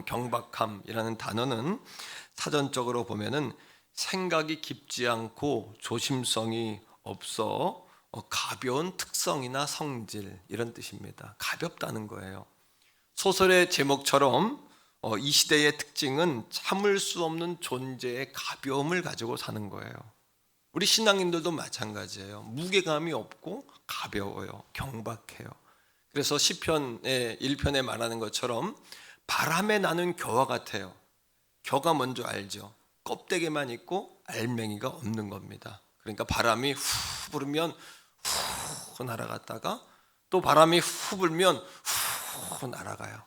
S3: 경박함이라는 단어는 사전적으로 보면은 생각이 깊지 않고 조심성이 없어 가벼운 특성이나 성질 이런 뜻입니다. 가볍다는 거예요. 소설의 제목처럼 이 시대의 특징은 참을 수 없는 존재의 가벼움을 가지고 사는 거예요. 우리 신앙인들도 마찬가지예요. 무게감이 없고 가벼워요. 경박해요. 그래서 시편의 1편에 말하는 것처럼 바람에 나는 겨와 같아요. 겨가 뭔지 알죠? 껍데기만 있고 알맹이가 없는 겁니다. 그러니까 바람이 후 불으면 후 날아갔다가 또 바람이 후 불면 후 날아가요.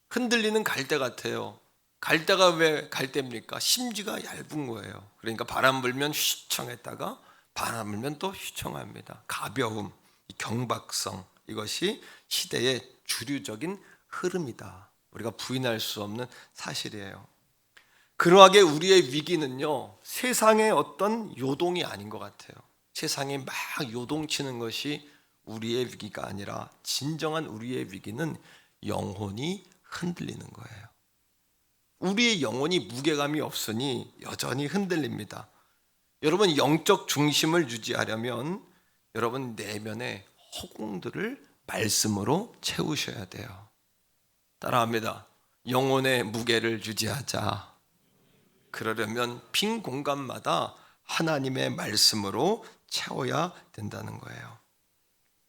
S3: 흔들리는 갈대 같아요. 갈대가 왜 갈대입니까? 심지가 얇은 거예요. 그러니까 바람 불면 휘청했다가 바람 불면 또 휘청합니다. 가벼움, 경박성, 이것이 시대의 주류적인 흐름이다. 우리가 부인할 수 없는 사실이에요. 그러하게 우리의 위기는요, 세상의 어떤 요동이 아닌 것 같아요. 세상이 막 요동치는 것이 우리의 위기가 아니라 진정한 우리의 위기는 영혼이 흔들리는 거예요. 우리의 영혼이 무게감이 없으니 여전히 흔들립니다. 여러분, 영적 중심을 유지하려면 여러분 내면의 허공들을 말씀으로 채우셔야 돼요. 따라합니다. 영혼의 무게를 유지하자. 그러려면 빈 공간마다 하나님의 말씀으로 채워야 된다는 거예요.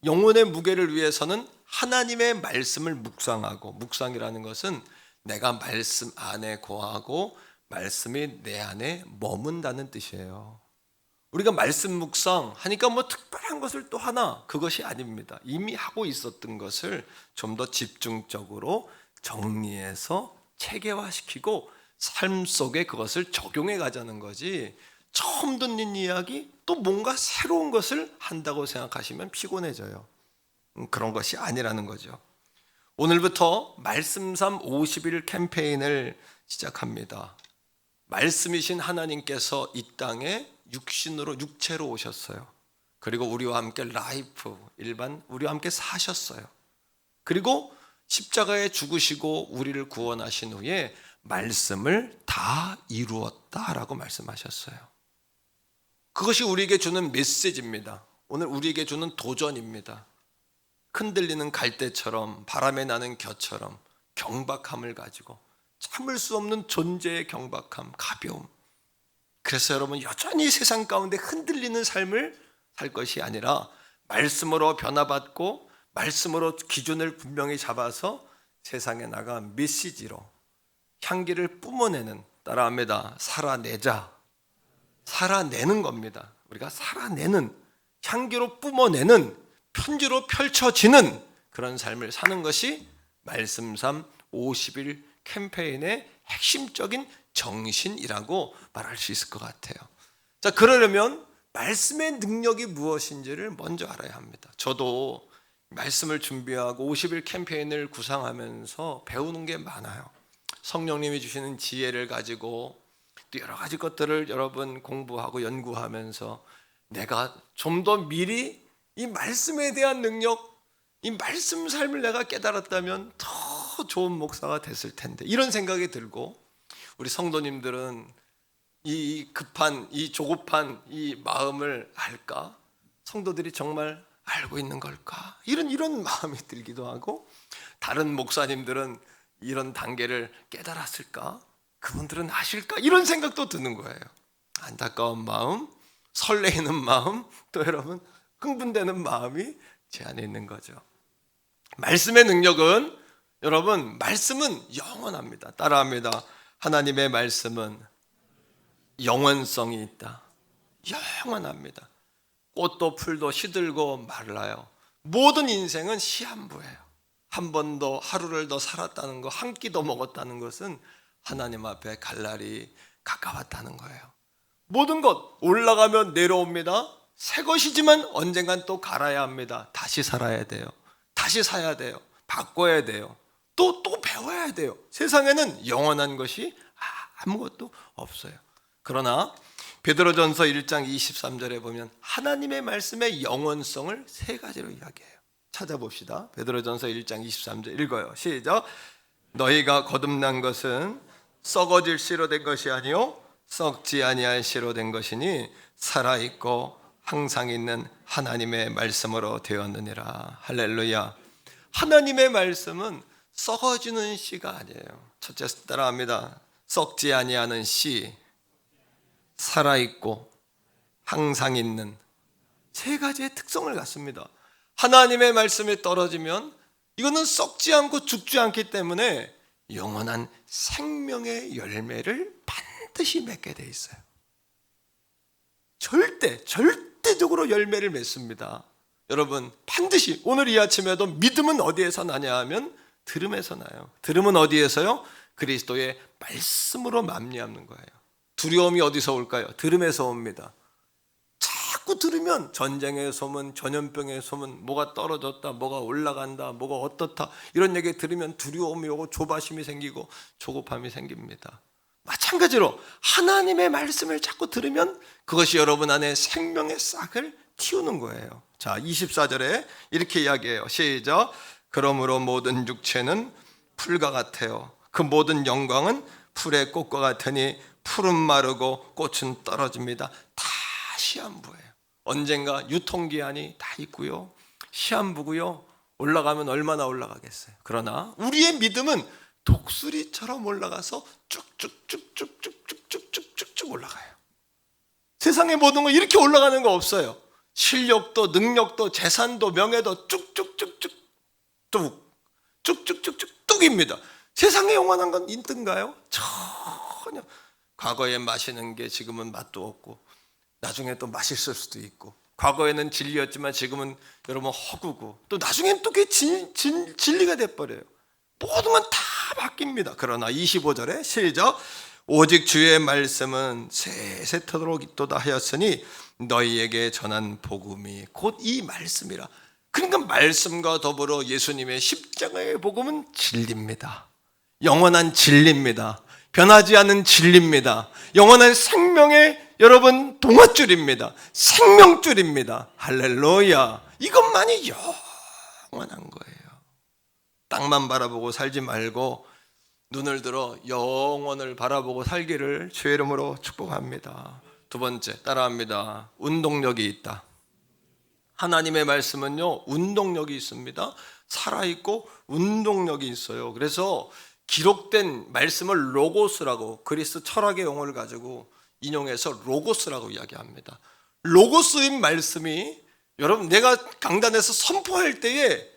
S3: 영혼의 무게를 위해서는 하나님의 말씀을 묵상하고, 묵상이라는 것은 내가 말씀 안에 거하고 말씀이 내 안에 머문다는 뜻이에요. 우리가 말씀 묵상 하니까 뭐 특별한 것을 또 하나, 그것이 아닙니다. 이미 하고 있었던 것을 좀 더 집중적으로 정리해서 체계화시키고 삶 속에 그것을 적용해 가자는 거지, 처음 듣는 이야기 또 뭔가 새로운 것을 한다고 생각하시면 피곤해져요. 그런 것이 아니라는 거죠. 오늘부터 말씀삼 50일 캠페인을 시작합니다. 말씀이신 하나님께서 이 땅에 육체로 오셨어요. 그리고 우리와 함께 라이프, 일반 우리와 함께 사셨어요. 그리고 십자가에 죽으시고 우리를 구원하신 후에 말씀을 다 이루었다라고 말씀하셨어요. 그것이 우리에게 주는 메시지입니다. 오늘 우리에게 주는 도전입니다. 흔들리는 갈대처럼, 바람에 나는 겨처럼 경박함을 가지고, 참을 수 없는 존재의 경박함, 가벼움. 그래서 여러분, 여전히 세상 가운데 흔들리는 삶을 살 것이 아니라 말씀으로 변화받고 말씀으로 기준을 분명히 잡아서 세상에 나가 메시지로 향기를 뿜어내는, 따라합니다. 살아내는 겁니다. 우리가 살아내는, 향기로 뿜어내는, 편지로 펼쳐지는 그런 삶을 사는 것이 말씀삼 50일 캠페인의 핵심적인 정신이라고 말할 수 있을 것 같아요. 자, 그러려면 말씀의 능력이 무엇인지를 먼저 알아야 합니다. 저도 말씀을 준비하고 50일 캠페인을 구상하면서 배우는 게 많아요. 성령님이 주시는 지혜를 가지고 또 여러 가지 것들을 여러분 공부하고 연구하면서 내가 좀 더 미리 이 말씀에 대한 능력, 이 말씀 삶을 내가 깨달았다면 더 좋은 목사가 됐을 텐데, 이런 생각이 들고, 우리 성도님들은 이 급한, 이 조급한 이 마음을 알까? 성도들이 정말 알고 있는 걸까? 이런 마음이 들기도 하고, 다른 목사님들은 이런 단계를 깨달았을까? 그분들은 아실까? 이런 생각도 드는 거예요. 안타까운 마음, 설레이는 마음, 또 여러분 흥분되는 마음이 제 안에 있는 거죠. 말씀의 능력은, 여러분, 말씀은 영원합니다. 따라합니다. 하나님의 말씀은 영원성이 있다. 영원합니다. 꽃도 풀도 시들고 말라요. 모든 인생은 시한부예요. 한 번 더, 하루를 더 살았다는 거, 한 끼 더 먹었다는 것은 하나님 앞에 갈 날이 가까웠다는 거예요. 모든 것 올라가면 내려옵니다. 새 것이지만 언젠간 또 갈아야 합니다. 다시 살아야 돼요. 다시 사야 돼요. 바꿔야 돼요. 또 배워야 돼요. 세상에는 영원한 것이 아무것도 없어요. 그러나 베드로전서 1장 23절에 보면 하나님의 말씀의 영원성을 세 가지로 이야기해요. 찾아봅시다. 베드로전서 1장 23절 읽어요. 시작. 너희가 거듭난 것은 썩어질 씨로 된 것이 아니요 썩지 아니할 씨로 된 것이니 살아있고 항상 있는 하나님의 말씀으로 되었느니라. 할렐루야. 하나님의 말씀은 썩어지는 씨가 아니에요. 첫째 따라합니다. 썩지 아니하는 씨, 살아있고 항상 있는, 세 가지의 특성을 갖습니다. 하나님의 말씀이 떨어지면 이거는 썩지 않고 죽지 않기 때문에 영원한 생명의 열매를 반드시 맺게 돼 있어요. 절대적으로 열매를 맺습니다. 여러분, 반드시 오늘 이 아침에도 믿음은 어디에서 나냐 하면 들음에서 나요. 들음은 어디에서요? 그리스도의 말씀으로 맘리하는 거예요. 두려움이 어디서 올까요? 들음에서 옵니다. 자꾸 들으면 전쟁의 소문, 전염병의 소문, 뭐가 떨어졌다, 뭐가 올라간다, 뭐가 어떻다, 이런 얘기 들으면 두려움이 오고 조바심이 생기고 조급함이 생깁니다. 마찬가지로 하나님의 말씀을 자꾸 들으면 그것이 여러분 안에 생명의 싹을 틔우는 거예요. 자, 24절에 이렇게 이야기해요. 시작. 그러므로 모든 육체는 풀과 같아요. 그 모든 영광은 풀의 꽃과 같으니 풀은 마르고 꽃은 떨어집니다. 다 시한부예요. 언젠가 유통기한이 다 있고요, 시한부고요, 올라가면 얼마나 올라가겠어요. 그러나 우리의 믿음은 독수리처럼 올라가서 쭉쭉쭉쭉쭉쭉쭉쭉 올라가요. 세상의 모든 거 이렇게 올라가는 거 없어요. 실력도 능력도 재산도 명예도 쭉쭉쭉쭉뚝입니다. 세상에 영원한 건 있던가요? 전혀. 과거에 마시는 게 지금은 맛도 없고 나중에 또 맛있을 수도 있고, 과거에는 진리였지만 지금은 여러분 허구고, 또 나중엔 또 그게 진리가 돼버려요. 모든 건 다 바뀝니다. 그러나 25절에 시작. 오직 주의 말씀은 세세토록 있도다 하였으니 너희에게 전한 복음이 곧 이 말씀이라. 그러니까 말씀과 더불어 예수님의 십자가의 복음은 진리입니다. 영원한 진리입니다. 변하지 않는 진리입니다. 영원한 생명의 여러분 동화줄입니다. 생명줄입니다. 할렐루야. 이것만이 영원한 거예요. 땅만 바라보고 살지 말고 눈을 들어 영원을 바라보고 살기를 주의 이름으로 축복합니다. 두 번째, 따라합니다. 운동력이 있다. 하나님의 말씀은요, 운동력이 있습니다. 살아있고 운동력이 있어요. 그래서 기록된 말씀을 로고스라고, 그리스 철학의 용어를 가지고 인용해서 로고스라고 이야기합니다. 로고스인 말씀이 여러분, 내가 강단에서 선포할 때에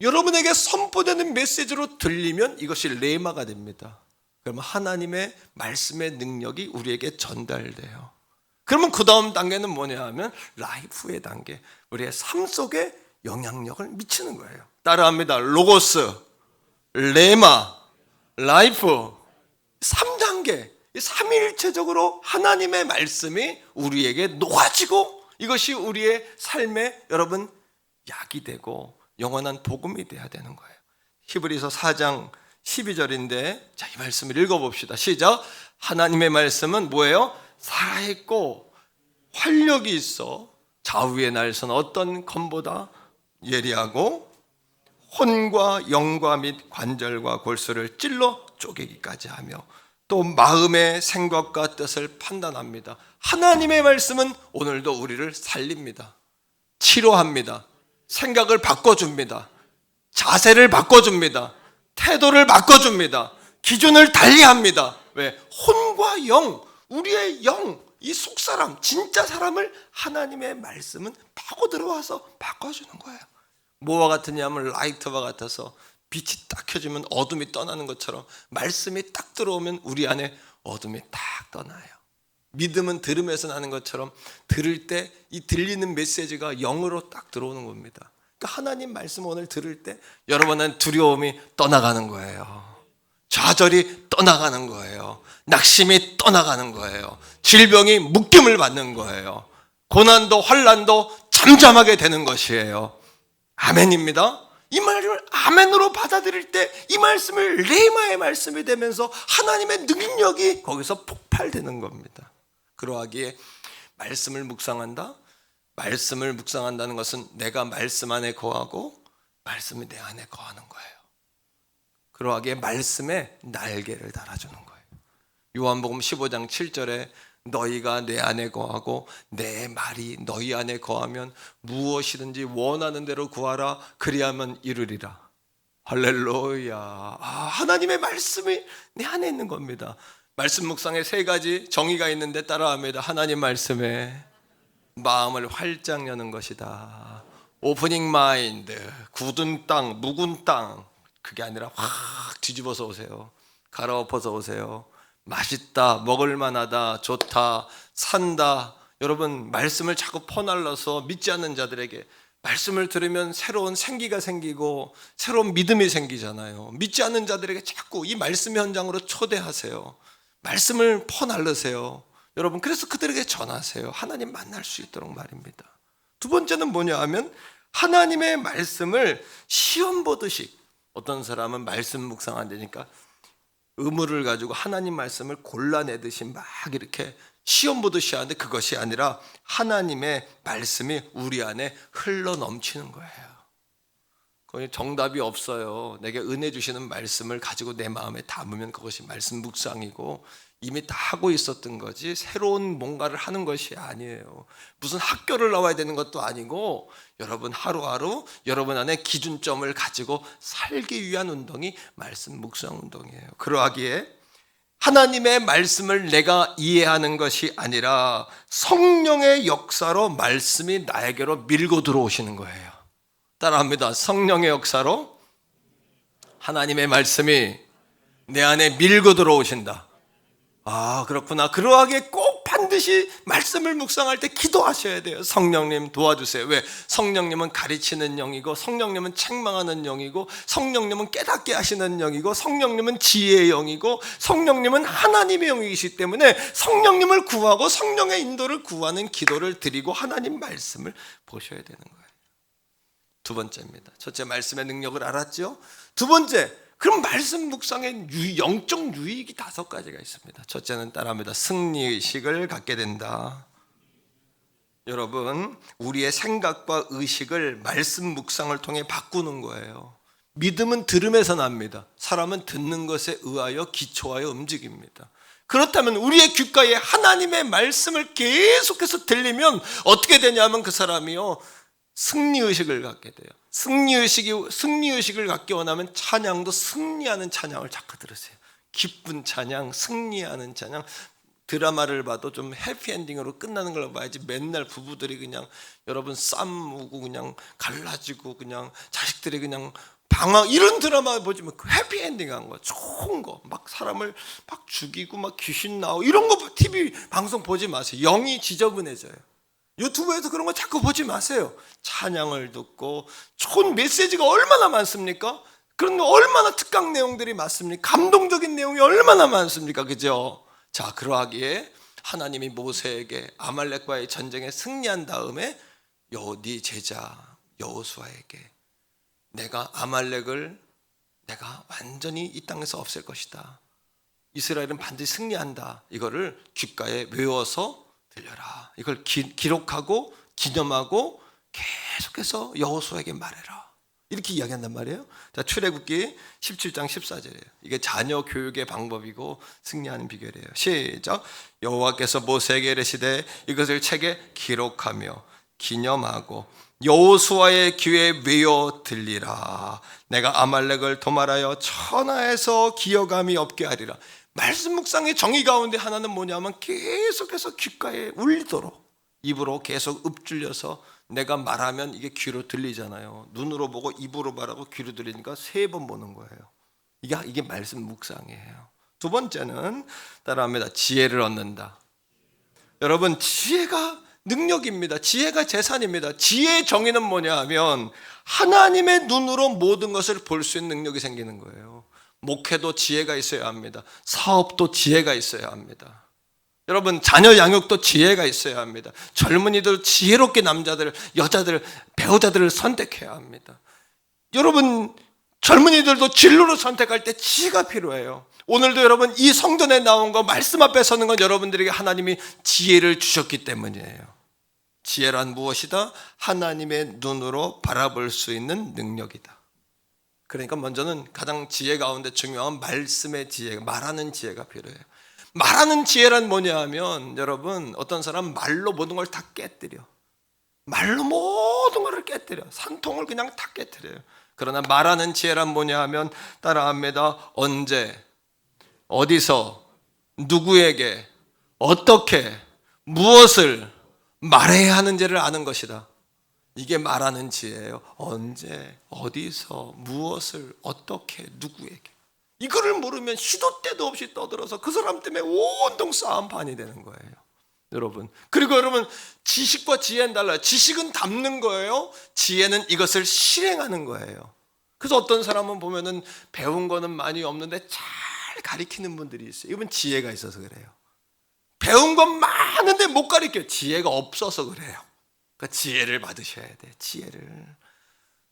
S3: 여러분에게 선포되는 메시지로 들리면 이것이 레마가 됩니다. 그러면 하나님의 말씀의 능력이 우리에게 전달돼요. 그러면 그 다음 단계는 뭐냐 하면 라이프의 단계, 우리의 삶 속에 영향력을 미치는 거예요. 따라합니다. 로고스, 레마, 라이프, 3단계, 삼위일체적으로 하나님의 말씀이 우리에게 녹아지고 이것이 우리의 삶에 여러분 약이 되고 영원한 복음이 돼야 되는 거예요. 히브리서 4장 12절인데, 자, 이 말씀을 읽어봅시다. 시작. 하나님의 말씀은 뭐예요? 살아있고 활력이 있어 좌우의 날선 어떤 검보다 예리하고 혼과 영과 및 관절과 골수를 찔러 쪼개기까지 하며 또 마음의 생각과 뜻을 판단합니다. 하나님의 말씀은 오늘도 우리를 살립니다. 치료합니다. 생각을 바꿔줍니다. 자세를 바꿔줍니다. 태도를 바꿔줍니다. 기준을 달리합니다. 왜? 혼과 영, 우리의 영, 이 속사람, 진짜 사람을 하나님의 말씀은 파고 들어와서 바꿔주는 거예요. 뭐와 같으냐면 라이트와 같아서 빛이 딱 켜지면 어둠이 떠나는 것처럼 말씀이 딱 들어오면 우리 안에 어둠이 딱 떠나요. 믿음은 들음에서 나는 것처럼 들을 때 이 들리는 메시지가 영으로 딱 들어오는 겁니다. 그러니까 하나님 말씀 오늘 들을 때 여러분은 두려움이 떠나가는 거예요. 좌절이 떠나가는 거예요. 낙심이 떠나가는 거예요. 질병이 묶임을 받는 거예요. 고난도 환난도 잠잠하게 되는 것이에요. 아멘입니다. 이 말을 아멘으로 받아들일 때 이 말씀을 레마의 말씀이 되면서 하나님의 능력이 거기서 폭발되는 겁니다. 그러하기에 말씀을 묵상한다? 말씀을 묵상한다는 것은 내가 말씀 안에 거하고 말씀이 내 안에 거하는 거예요. 그러하기에 말씀에 날개를 달아주는 거예요. 요한복음 15장 7절에 너희가 내 안에 거하고 내 말이 너희 안에 거하면 무엇이든지 원하는 대로 구하라 그리하면 이루리라. 할렐루야. 하나님의 말씀이 내 안에 있는 겁니다. 말씀 묵상에 세 가지 정의가 있는데 따라합니다. 하나님 말씀에 마음을 활짝 여는 것이다. 오프닝 마인드, 굳은 땅, 묵은 땅, 그게 아니라 확 뒤집어서 오세요. 갈아엎어서 오세요. 맛있다, 먹을만하다, 좋다, 산다. 여러분 말씀을 자꾸 퍼날라서 믿지 않는 자들에게 말씀을 들으면 새로운 생기가 생기고 새로운 믿음이 생기잖아요. 믿지 않는 자들에게 자꾸 이 말씀 현장으로 초대하세요. 말씀을 퍼날르세요. 여러분 그래서 그들에게 전하세요. 하나님 만날 수 있도록 말입니다. 두 번째는 뭐냐 하면 하나님의 말씀을 시험 보듯이, 어떤 사람은 말씀 묵상 안 되니까 의무를 가지고 하나님 말씀을 골라내듯이 막 이렇게 시험 보듯이 하는데 그것이 아니라 하나님의 말씀이 우리 안에 흘러 넘치는 거예요. 거기 정답이 없어요. 내게 은혜 주시는 말씀을 가지고 내 마음에 담으면 그것이 말씀 묵상이고 이미 다 하고 있었던 거지 새로운 뭔가를 하는 것이 아니에요. 무슨 학교를 나와야 되는 것도 아니고 여러분 하루하루 여러분 안에 기준점을 가지고 살기 위한 운동이 말씀 묵상 운동이에요. 그러하기에 하나님의 말씀을 내가 이해하는 것이 아니라 성령의 역사로 말씀이 나에게로 밀고 들어오시는 거예요. 따라합니다. 성령의 역사로 하나님의 말씀이 내 안에 밀고 들어오신다. 그렇구나. 그러하게 꼭 반드시 말씀을 묵상할 때 기도하셔야 돼요. 성령님 도와주세요. 왜? 성령님은 가르치는 영이고 성령님은 책망하는 영이고 성령님은 깨닫게 하시는 영이고 성령님은 지혜의 영이고 성령님은 하나님의 영이시기 때문에 성령님을 구하고 성령의 인도를 구하는 기도를 드리고 하나님 말씀을 보셔야 되는 거예요. 두 번째입니다. 첫째, 말씀의 능력을 알았죠? 두 번째, 그럼 말씀 묵상의 영적 유익이 5가지가 있습니다. 첫째는 따라합니다. 승리의식을 갖게 된다. 여러분, 우리의 생각과 의식을 말씀 묵상을 통해 바꾸는 거예요. 믿음은 들음에서 납니다. 사람은 듣는 것에 의하여 기초하여 움직입니다. 그렇다면 우리의 귓가에 하나님의 말씀을 계속해서 들리면 어떻게 되냐면 그 사람이요 승리의식을 갖게 돼요. 승리의식을 갖기 원하면 찬양도 승리하는 찬양을 자꾸 들으세요. 기쁜 찬양, 승리하는 찬양. 드라마를 봐도 좀 해피엔딩으로 끝나는 걸 봐야지 맨날 부부들이 그냥 여러분 싸우고 그냥 갈라지고 그냥 자식들이 그냥 방황 이런 드라마 보지 뭐 해피엔딩한 거 좋은 거 막 사람을 막 죽이고 막 귀신 나오고 이런 거 TV 방송 보지 마세요. 영이 지저분해져요. 유튜브에서 그런 거 자꾸 보지 마세요. 찬양을 듣고 좋은 메시지가 얼마나 많습니까? 그런 거 얼마나 특강 내용들이 많습니까? 감동적인 내용이 얼마나 많습니까? 그죠? 자, 그러하기에 하나님이 모세에게 아말렉과의 전쟁에 승리한 다음에 네 제자 여호수아에게 내가 아말렉을 내가 완전히 이 땅에서 없앨 것이다. 이스라엘은 반드시 승리한다. 이거를 귓가에 외워서 들려라. 이걸 기록하고 기념하고 계속해서 여호수아에게 말해라. 이렇게 이야기한단 말이에요. 자, 출애굽기 17장 14절이에요. 이게 자녀 교육의 방법이고 승리하는 비결이에요. 시작. 여호와께서 모세에게 이르시되 이것을 책에 기록하며 기념하고 여호수아의 귀에 외워 들리라. 내가 아말렉을 도말하여 천하에서 기어감이 없게 하리라. 말씀 묵상의 정의 가운데 하나는 뭐냐면 계속해서 귓가에 울리도록 입으로 계속 읊줄려서 내가 말하면 이게 귀로 들리잖아요. 눈으로 보고 입으로 말하고 귀로 들리니까 3번 보는 거예요. 이게 말씀 묵상이에요. 두 번째는 따라합니다. 지혜를 얻는다. 여러분, 지혜가 능력입니다. 지혜가 재산입니다. 지혜의 정의는 뭐냐 하면 하나님의 눈으로 모든 것을 볼 수 있는 능력이 생기는 거예요. 목회도 지혜가 있어야 합니다. 사업도 지혜가 있어야 합니다. 여러분, 자녀 양육도 지혜가 있어야 합니다. 젊은이들 지혜롭게 남자들, 여자들, 배우자들을 선택해야 합니다. 여러분, 젊은이들도 진로를 선택할 때 지혜가 필요해요. 오늘도 여러분 이 성전에 나온 거 말씀 앞에 서는 건 여러분들에게 하나님이 지혜를 주셨기 때문이에요. 지혜란 무엇이다? 하나님의 눈으로 바라볼 수 있는 능력이다. 그러니까 먼저는 가장 지혜 가운데 중요한 말씀의 지혜, 말하는 지혜가 필요해요. 말하는 지혜란 뭐냐 하면 여러분, 어떤 사람 말로 모든 걸 다 깨뜨려. 말로 모든 것을 깨뜨려. 산통을 그냥 다 깨뜨려요. 그러나 말하는 지혜란 뭐냐 하면 따라합니다. 언제, 어디서, 누구에게, 어떻게, 무엇을 말해야 하는지를 아는 것이다. 이게 말하는 지혜예요. 언제, 어디서, 무엇을, 어떻게, 누구에게. 이거를 모르면 시도 때도 없이 떠들어서 그 사람 때문에 온통 싸움판이 되는 거예요. 여러분, 그리고 여러분, 지식과 지혜는 달라요. 지식은 담는 거예요. 지혜는 이것을 실행하는 거예요. 그래서 어떤 사람은 보면은 배운 거는 많이 없는데 잘 가리키는 분들이 있어요. 이건 지혜가 있어서 그래요. 배운 건 많은데 못 가리켜요. 지혜가 없어서 그래요. 그러니까 지혜를 받으셔야 돼. 지혜를.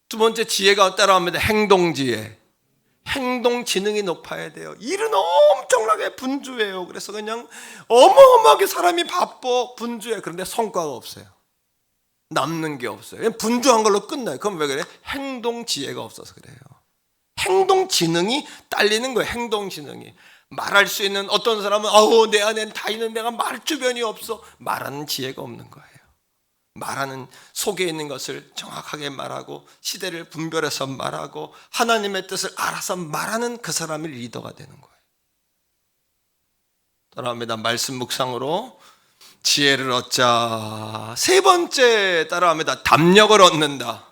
S3: 두 번째 지혜가 따라합니다. 행동지혜. 행동 지능이 높아야 돼요. 일은 엄청나게 분주해요. 그래서 그냥 어마어마하게 사람이 바빠, 분주해. 그런데 성과가 없어요. 남는 게 없어요. 그냥 분주한 걸로 끝나요. 그럼 왜 그래? 행동 지혜가 없어서 그래요. 행동 지능이 딸리는 거예요. 행동 지능이. 말할 수 있는, 어떤 사람은 내 안엔 다 있는 내가 말 주변이 없어. 말하는 지혜가 없는 거예요. 말하는, 속에 있는 것을 정확하게 말하고 시대를 분별해서 말하고 하나님의 뜻을 알아서 말하는 그 사람이 리더가 되는 거예요. 따라합니다. 말씀 묵상으로 지혜를 얻자. 세 번째 따라합니다. 담력을 얻는다.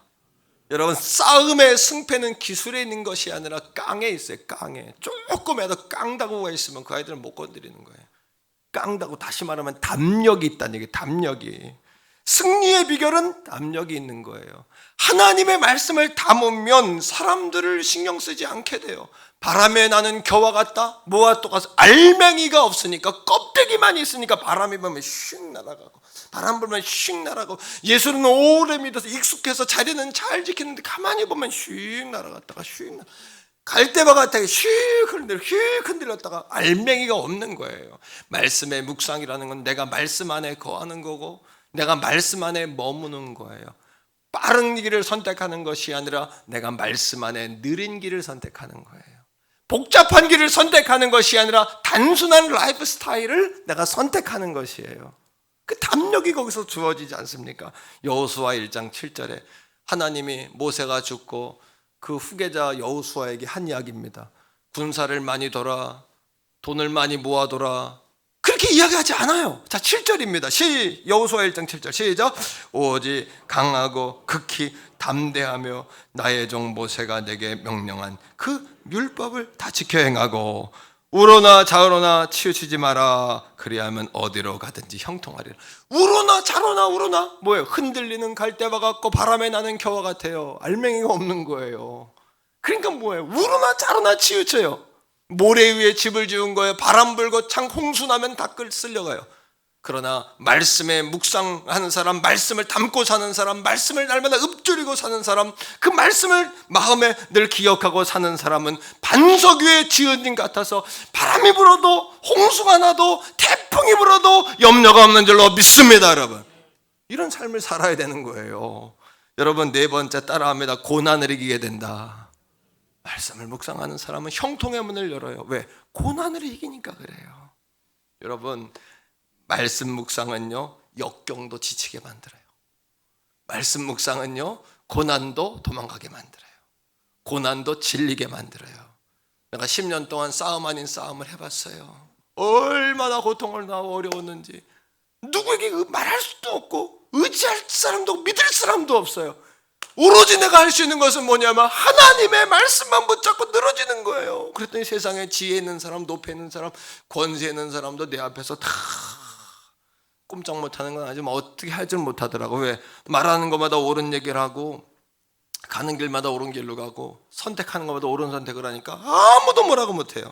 S3: 여러분, 싸움의 승패는 기술에 있는 것이 아니라 깡에 있어요. 깡에. 조금이라도 깡다구가 있으면 그 아이들은 못 건드리는 거예요. 깡다구, 다시 말하면 담력이 있다는 얘기예요. 담력이. 승리의 비결은 담력이 있는 거예요. 하나님의 말씀을 담으면 사람들을 신경 쓰지 않게 돼요. 바람에 나는 겨와 같다? 뭐와 똑같아? 알맹이가 없으니까, 껍데기만 있으니까 바람이 불면 슉 날아가고, 바람 불면 슉 날아가고, 예수는 오래 믿어서 익숙해서 자리는 잘 지키는데 가만히 보면 슉 날아갔다가 슉 날아갔다가, 갈대바 같다가 슉 흔들렸다가 알맹이가 없는 거예요. 말씀의 묵상이라는 건 내가 말씀 안에 거하는 거고 내가 말씀 안에 머무는 거예요. 빠른 길을 선택하는 것이 아니라 내가 말씀 안에 느린 길을 선택하는 거예요. 복잡한 길을 선택하는 것이 아니라 단순한 라이프 스타일을 내가 선택하는 것이에요. 그 담력이 거기서 주어지지 않습니까? 여호수아 1장 7절에 하나님이 모세가 죽고 그 후계자 여호수아에게 한 이야기입니다. 군사를 많이 둬라, 돈을 많이 모아둬라, 그렇게 이야기하지 않아요. 자, 7절입니다. 여호수아 1장 7절 시작. 오직 강하고 극히 담대하며 나의 종 모세가 내게 명령한 그 율법을 다 지켜 행하고 우로나 좌로나 치우치지 마라. 그리하면 어디로 가든지 형통하리라. 우로나 좌로나 우로나 뭐예요? 흔들리는 갈대와 같고 바람에 나는 겨와 같아요. 알맹이가 없는 거예요. 그러니까 뭐예요? 우로나 좌로나 치우쳐요. 모래 위에 집을 지은 거예요. 바람 불고 창 홍수 나면 다 쓸려가요. 그러나 말씀에 묵상하는 사람, 말씀을 담고 사는 사람, 말씀을 날마다 읊조리고 사는 사람, 그 말씀을 마음에 늘 기억하고 사는 사람은 반석 위에 지은 집 같아서 바람이 불어도 홍수가 나도 태풍이 불어도 염려가 없는 줄로 믿습니다. 여러분, 이런 삶을 살아야 되는 거예요. 여러분, 네 번째 따라합니다. 고난을 이기게 된다. 말씀을 묵상하는 사람은 형통의 문을 열어요. 왜? 고난을 이기니까 그래요. 여러분, 말씀 묵상은요, 역경도 지치게 만들어요. 말씀 묵상은요, 고난도 도망가게 만들어요. 고난도 질리게 만들어요. 내가 10년 동안 싸움 아닌 싸움을 해봤어요. 얼마나 고통을 나고 어려웠는지 누구에게 말할 수도 없고 의지할 사람도 없고 믿을 사람도 없어요. 오로지 내가 할 수 있는 것은 뭐냐면 하나님의 말씀만 붙잡고 늘어지는 거예요. 그랬더니 세상에 지혜 있는 사람, 높이 있는 사람, 권세 있는 사람도 내 앞에서 다 꼼짝 못하는 건 아니지만 어떻게 할 줄 못하더라고. 왜? 말하는 것마다 옳은 얘기를 하고 가는 길마다 옳은 길로 가고 선택하는 것마다 옳은 선택을 하니까 아무도 뭐라고 못해요.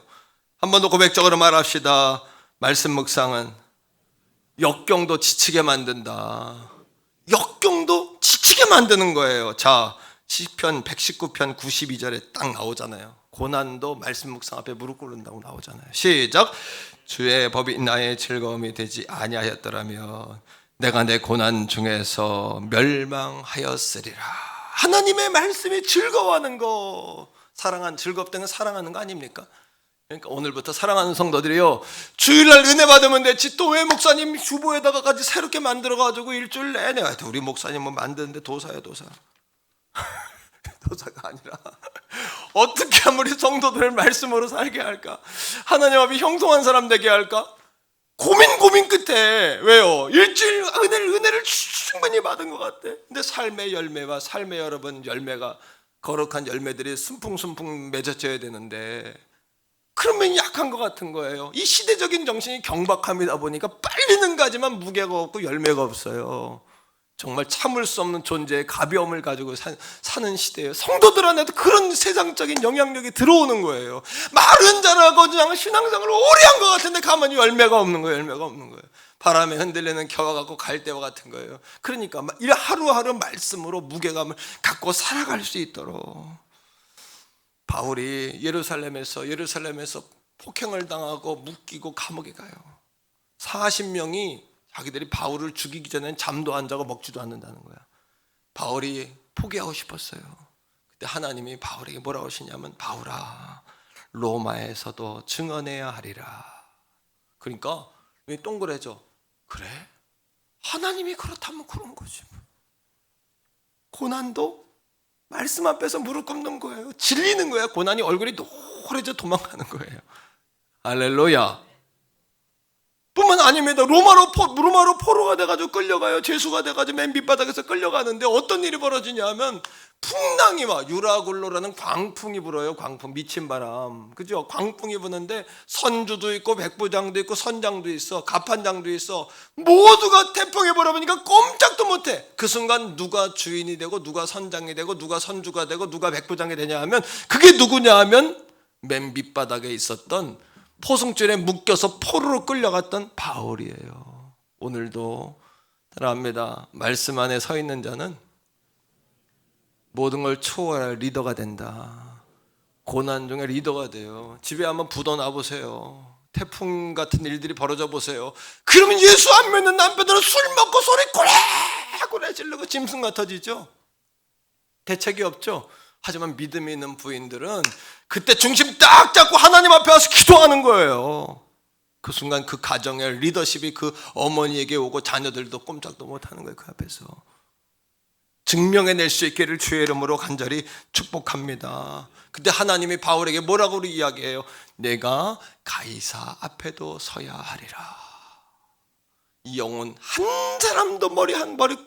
S3: 한 번 더 고백적으로 말합시다. 말씀 묵상은 역경도 지치게 만든다. 역경도 지치게 만드는 거예요. 자, 시편 119편 92절에 딱 나오잖아요. 고난도 말씀 묵상 앞에 무릎 꿇는다고 나오잖아요. 시작. 주의 법이 나의 즐거움이 되지 아니하였더라면 내가 내 고난 중에서 멸망하였으리라. 하나님의 말씀이 즐거워하는 거, 즐겁다는 건 사랑하는 거 아닙니까? 그러니까 오늘부터 사랑하는 성도들이요, 주일날 은혜 받으면 됐지 또 왜 목사님 후보에다가까지 새롭게 만들어가지고 일주일 내내 우리 목사님 뭐 만드는데 도사야 도사. 도사가 아니라 어떻게 하면 우리 성도들을 말씀으로 살게 할까? 하나님 앞에 형통한 사람 되게 할까? 고민 끝에 왜요? 일주일 은혜를 충분히 받은 것 같아. 근데 삶의 열매와 삶의 여러분 열매가 거룩한 열매들이 순풍순풍 맺어져야 되는데 그러면 약한 것 같은 거예요. 이 시대적인 정신이 경박합니다 보니까 빨리는 가지만 무게가 없고 열매가 없어요. 정말 참을 수 없는 존재의 가벼움을 가지고 사는 시대예요. 성도들 안에도 그런 세상적인 영향력이 들어오는 거예요. 말은 잘하고 그냥 신앙생활을 오래 한 것 같은데 가만히 열매가 없는 거예요. 열매가 없는 거예요. 바람에 흔들리는 겨와 같고 갈대와 같은 거예요. 그러니까 하루하루 말씀으로 무게감을 갖고 살아갈 수 있도록 바울이 예루살렘에서 폭행을 당하고 묶이고 감옥에 가요. 40명이 자기들이 바울을 죽이기 전에는 잠도 안 자고 먹지도 않는다는 거야. 바울이 포기하고 싶었어요. 그때 하나님이 바울에게 뭐라고 하시냐면 바울아 로마에서도 증언해야 하리라. 그러니까 동그래져. 그래? 하나님이 그렇다면 그런 거지. 고난도 말씀 앞에서 무릎 꿇는 거예요. 질리는 거야. 고난이 얼굴이 노래져 도망가는 거예요. 할렐루야. 뿐만 아닙니다. 로마로 포로가 돼가지고 끌려가요. 죄수가 돼가지고 맨 밑바닥에서 끌려가는데 어떤 일이 벌어지냐면 풍랑이 와. 유라굴로라는 광풍이 불어요. 광풍, 미친 바람. 그죠? 광풍이 부는데 선주도 있고 백부장도 있고 선장도 있어. 가판장도 있어. 모두가 태풍에 불어보니까 꼼짝도 못해. 그 순간 누가 주인이 되고 누가 선장이 되고 누가 선주가 되고 누가 백부장이 되냐 하면 그게 누구냐 하면 맨 밑바닥에 있었던 포승줄에 묶여서 포로로 끌려갔던 바울이에요. 오늘도 따라합니다. 말씀 안에 서 있는 자는 모든 걸 초월할 리더가 된다. 고난 중에 리더가 돼요. 집에 한번 부도 놔보세요. 태풍 같은 일들이 벌어져 보세요. 그러면 예수 안 믿는 남편들은 술 먹고 소리 꼬레꼬레 지르고 짐승 같아지죠. 대책이 없죠. 하지만 믿음이 있는 부인들은 그때 중심 딱 잡고 하나님 앞에 와서 기도하는 거예요. 그 순간 그 가정의 리더십이 그 어머니에게 오고 자녀들도 꼼짝도 못하는 거예요. 그 앞에서 증명해낼 수 있기를 주의 이름으로 간절히 축복합니다. 그때 하나님이 바울에게 뭐라고 이야기해요? 내가 가이사 앞에도 서야 하리라. 이 영혼 한 사람도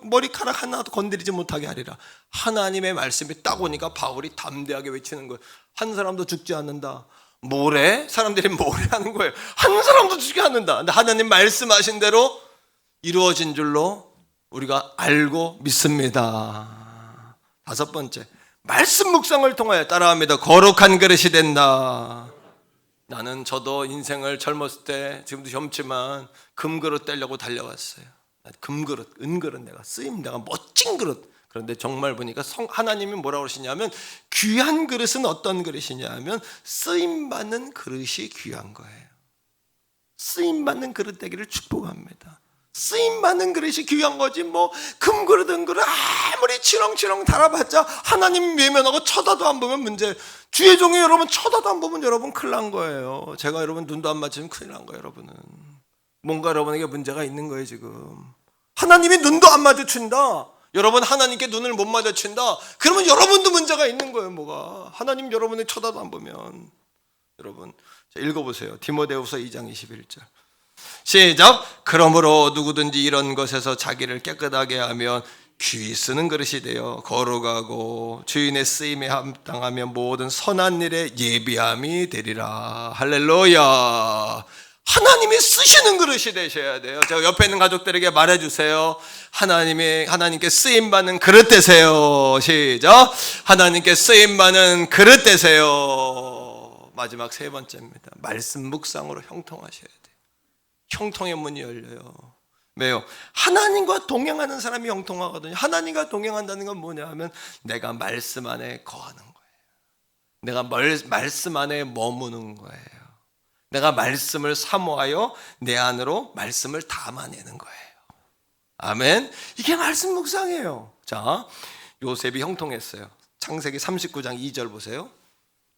S3: 머리카락 하나도 건드리지 못하게 하리라. 하나님의 말씀이 딱 오니까 바울이 담대하게 외치는 거예요. 한 사람도 죽지 않는다. 뭐래? 사람들이 뭐래 하는 거예요. 한 사람도 죽지 않는다. 근데 하나님 말씀하신 대로 이루어진 줄로 우리가 알고 믿습니다. 다섯 번째, 말씀 묵상을 통하여 따라합니다. 거룩한 그릇이 된다. 저도 인생을 젊었을 때 지금도 젊지만 금그릇 떼려고 달려왔어요. 금그릇, 은그릇, 내가 멋진 그릇. 그런데 정말 보니까 하나님이 뭐라고 그러시냐면 귀한 그릇은 어떤 그릇이냐 하면 쓰임받는 그릇이 귀한 거예요. 쓰임받는 그릇 되기를 축복합니다. 쓰임받는 그릇이 귀한 거지. 뭐 금그릇 은그릇 아무리 치렁치렁 달아봤자 하나님 외면하고 쳐다도 안 보면 문제. 주의 종이 여러분 쳐다도 안 보면 여러분 큰일 난 거예요. 제가 여러분 눈도 안 맞추면 큰일 난 거예요. 여러분은 뭔가 여러분에게 문제가 있는 거예요. 지금 하나님이 눈도 안 마주친다. 여러분 하나님께 눈을 못 마주친다. 그러면 여러분도 문제가 있는 거예요. 뭐가 하나님 여러분을 쳐다도 안 보면. 여러분 자, 읽어보세요. 디모데후서 2장 21절 시작. 그러므로 누구든지 이런 것에서 자기를 깨끗하게 하면 귀 쓰는 그릇이 되어 거룩하고 주인의 쓰임에 합당하며 모든 선한 일에 예비함이 되리라. 할렐루야. 하나님이 쓰시는 그릇이 되셔야 돼요. 제가 옆에 있는 가족들에게 말해주세요. 하나님께 쓰임받는 그릇 되세요. 시작. 하나님께 쓰임받는 그릇 되세요. 마지막 세 번째입니다. 말씀 묵상으로 형통하셔야 돼요. 형통의 문이 열려요. 왜요? 하나님과 동행하는 사람이 형통하거든요. 하나님과 동행한다는 건 뭐냐 하면 내가 말씀 안에 거하는 거예요. 내가 말씀 안에 머무는 거예요. 내가 말씀을 사모하여 내 안으로 말씀을 담아내는 거예요. 아멘. 이게 말씀 묵상이에요. 자, 요셉이 형통했어요. 창세기 39장 2절 보세요.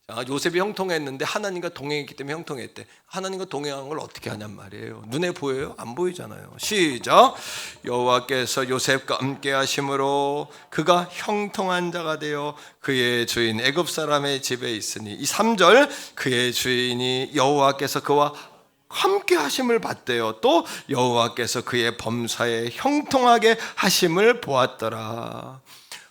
S3: 자, 요셉이 형통했는데 하나님과 동행했기 때문에 형통했대. 하나님과 동행한 걸 어떻게 하냔 말이에요. 눈에 보여요? 안 보이잖아요. 시작. 여호와께서 요셉과 함께 하심으로 그가 형통한 자가 되어 그의 주인 애굽 사람의 집에 있으니, 이 3절 그의 주인이 여호와께서 그와 함께 하심을 봤대요. 또 여호와께서 그의 범사에 형통하게 하심을 보았더라.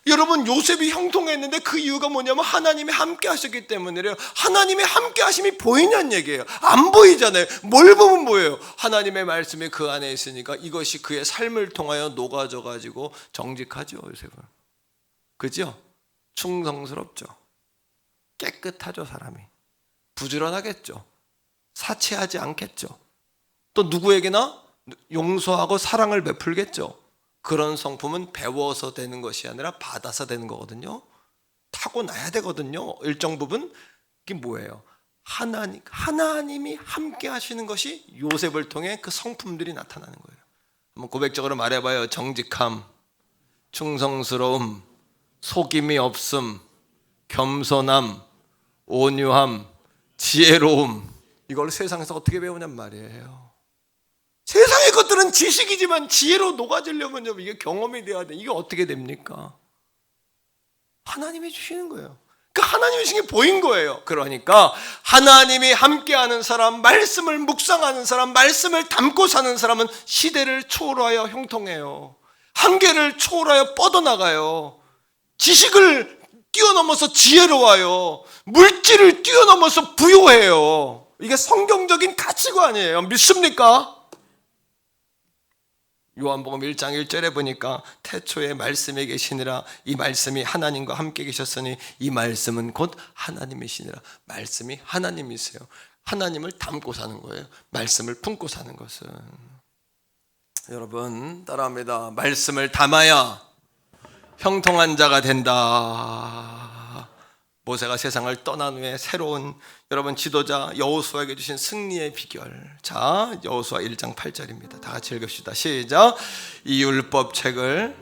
S3: 여러분 요셉이 형통했는데 그 이유가 뭐냐면 하나님이 함께 하셨기 때문이래요. 하나님의 함께 하심이 보이냐는 얘기예요. 안 보이잖아요. 뭘 보면 보여요? 하나님의 말씀이 그 안에 있으니까 이것이 그의 삶을 통하여 녹아져 가지고 정직하죠. 요셉은. 그죠? 충성스럽죠. 깨끗하죠. 사람이. 부지런하겠죠. 사치하지 않겠죠. 또 누구에게나 용서하고 사랑을 베풀겠죠. 그런 성품은 배워서 되는 것이 아니라 받아서 되는 거거든요. 타고나야 되거든요. 일정 부분. 이게 뭐예요? 하나님이 함께 하시는 것이 요셉을 통해 그 성품들이 나타나는 거예요. 한번 고백적으로 말해봐요. 정직함, 충성스러움, 속임이 없음, 겸손함, 온유함, 지혜로움. 이걸 세상에서 어떻게 배우냔 말이에요. 세상의 것들은 지식이지만 지혜로 녹아지려면 이게 경험이 돼야 돼. 이게 어떻게 됩니까? 하나님이 주시는 거예요. 그러니까 하나님이 주신 게 보인 거예요. 그러니까 하나님이 함께하는 사람, 말씀을 묵상하는 사람, 말씀을 담고 사는 사람은 시대를 초월하여 형통해요. 한계를 초월하여 뻗어나가요. 지식을 뛰어넘어서 지혜로워요. 물질을 뛰어넘어서 부유해요. 이게 성경적인 가치관이에요. 믿습니까? 요한복음 1장 1절에 보니까 태초에 말씀이 계시니라. 이 말씀이 하나님과 함께 계셨으니 이 말씀은 곧 하나님이시니라. 말씀이 하나님이세요. 하나님을 담고 사는 거예요. 말씀을 품고 사는 것은. 여러분 따라합니다. 말씀을 담아야 형통한 자가 된다. 모세가 세상을 떠난 후에 새로운 여러분 지도자 여호수아에게 주신 승리의 비결. 자, 여호수아 1장 8절입니다. 다 같이 읽읍시다. 시작. 이 율법책을,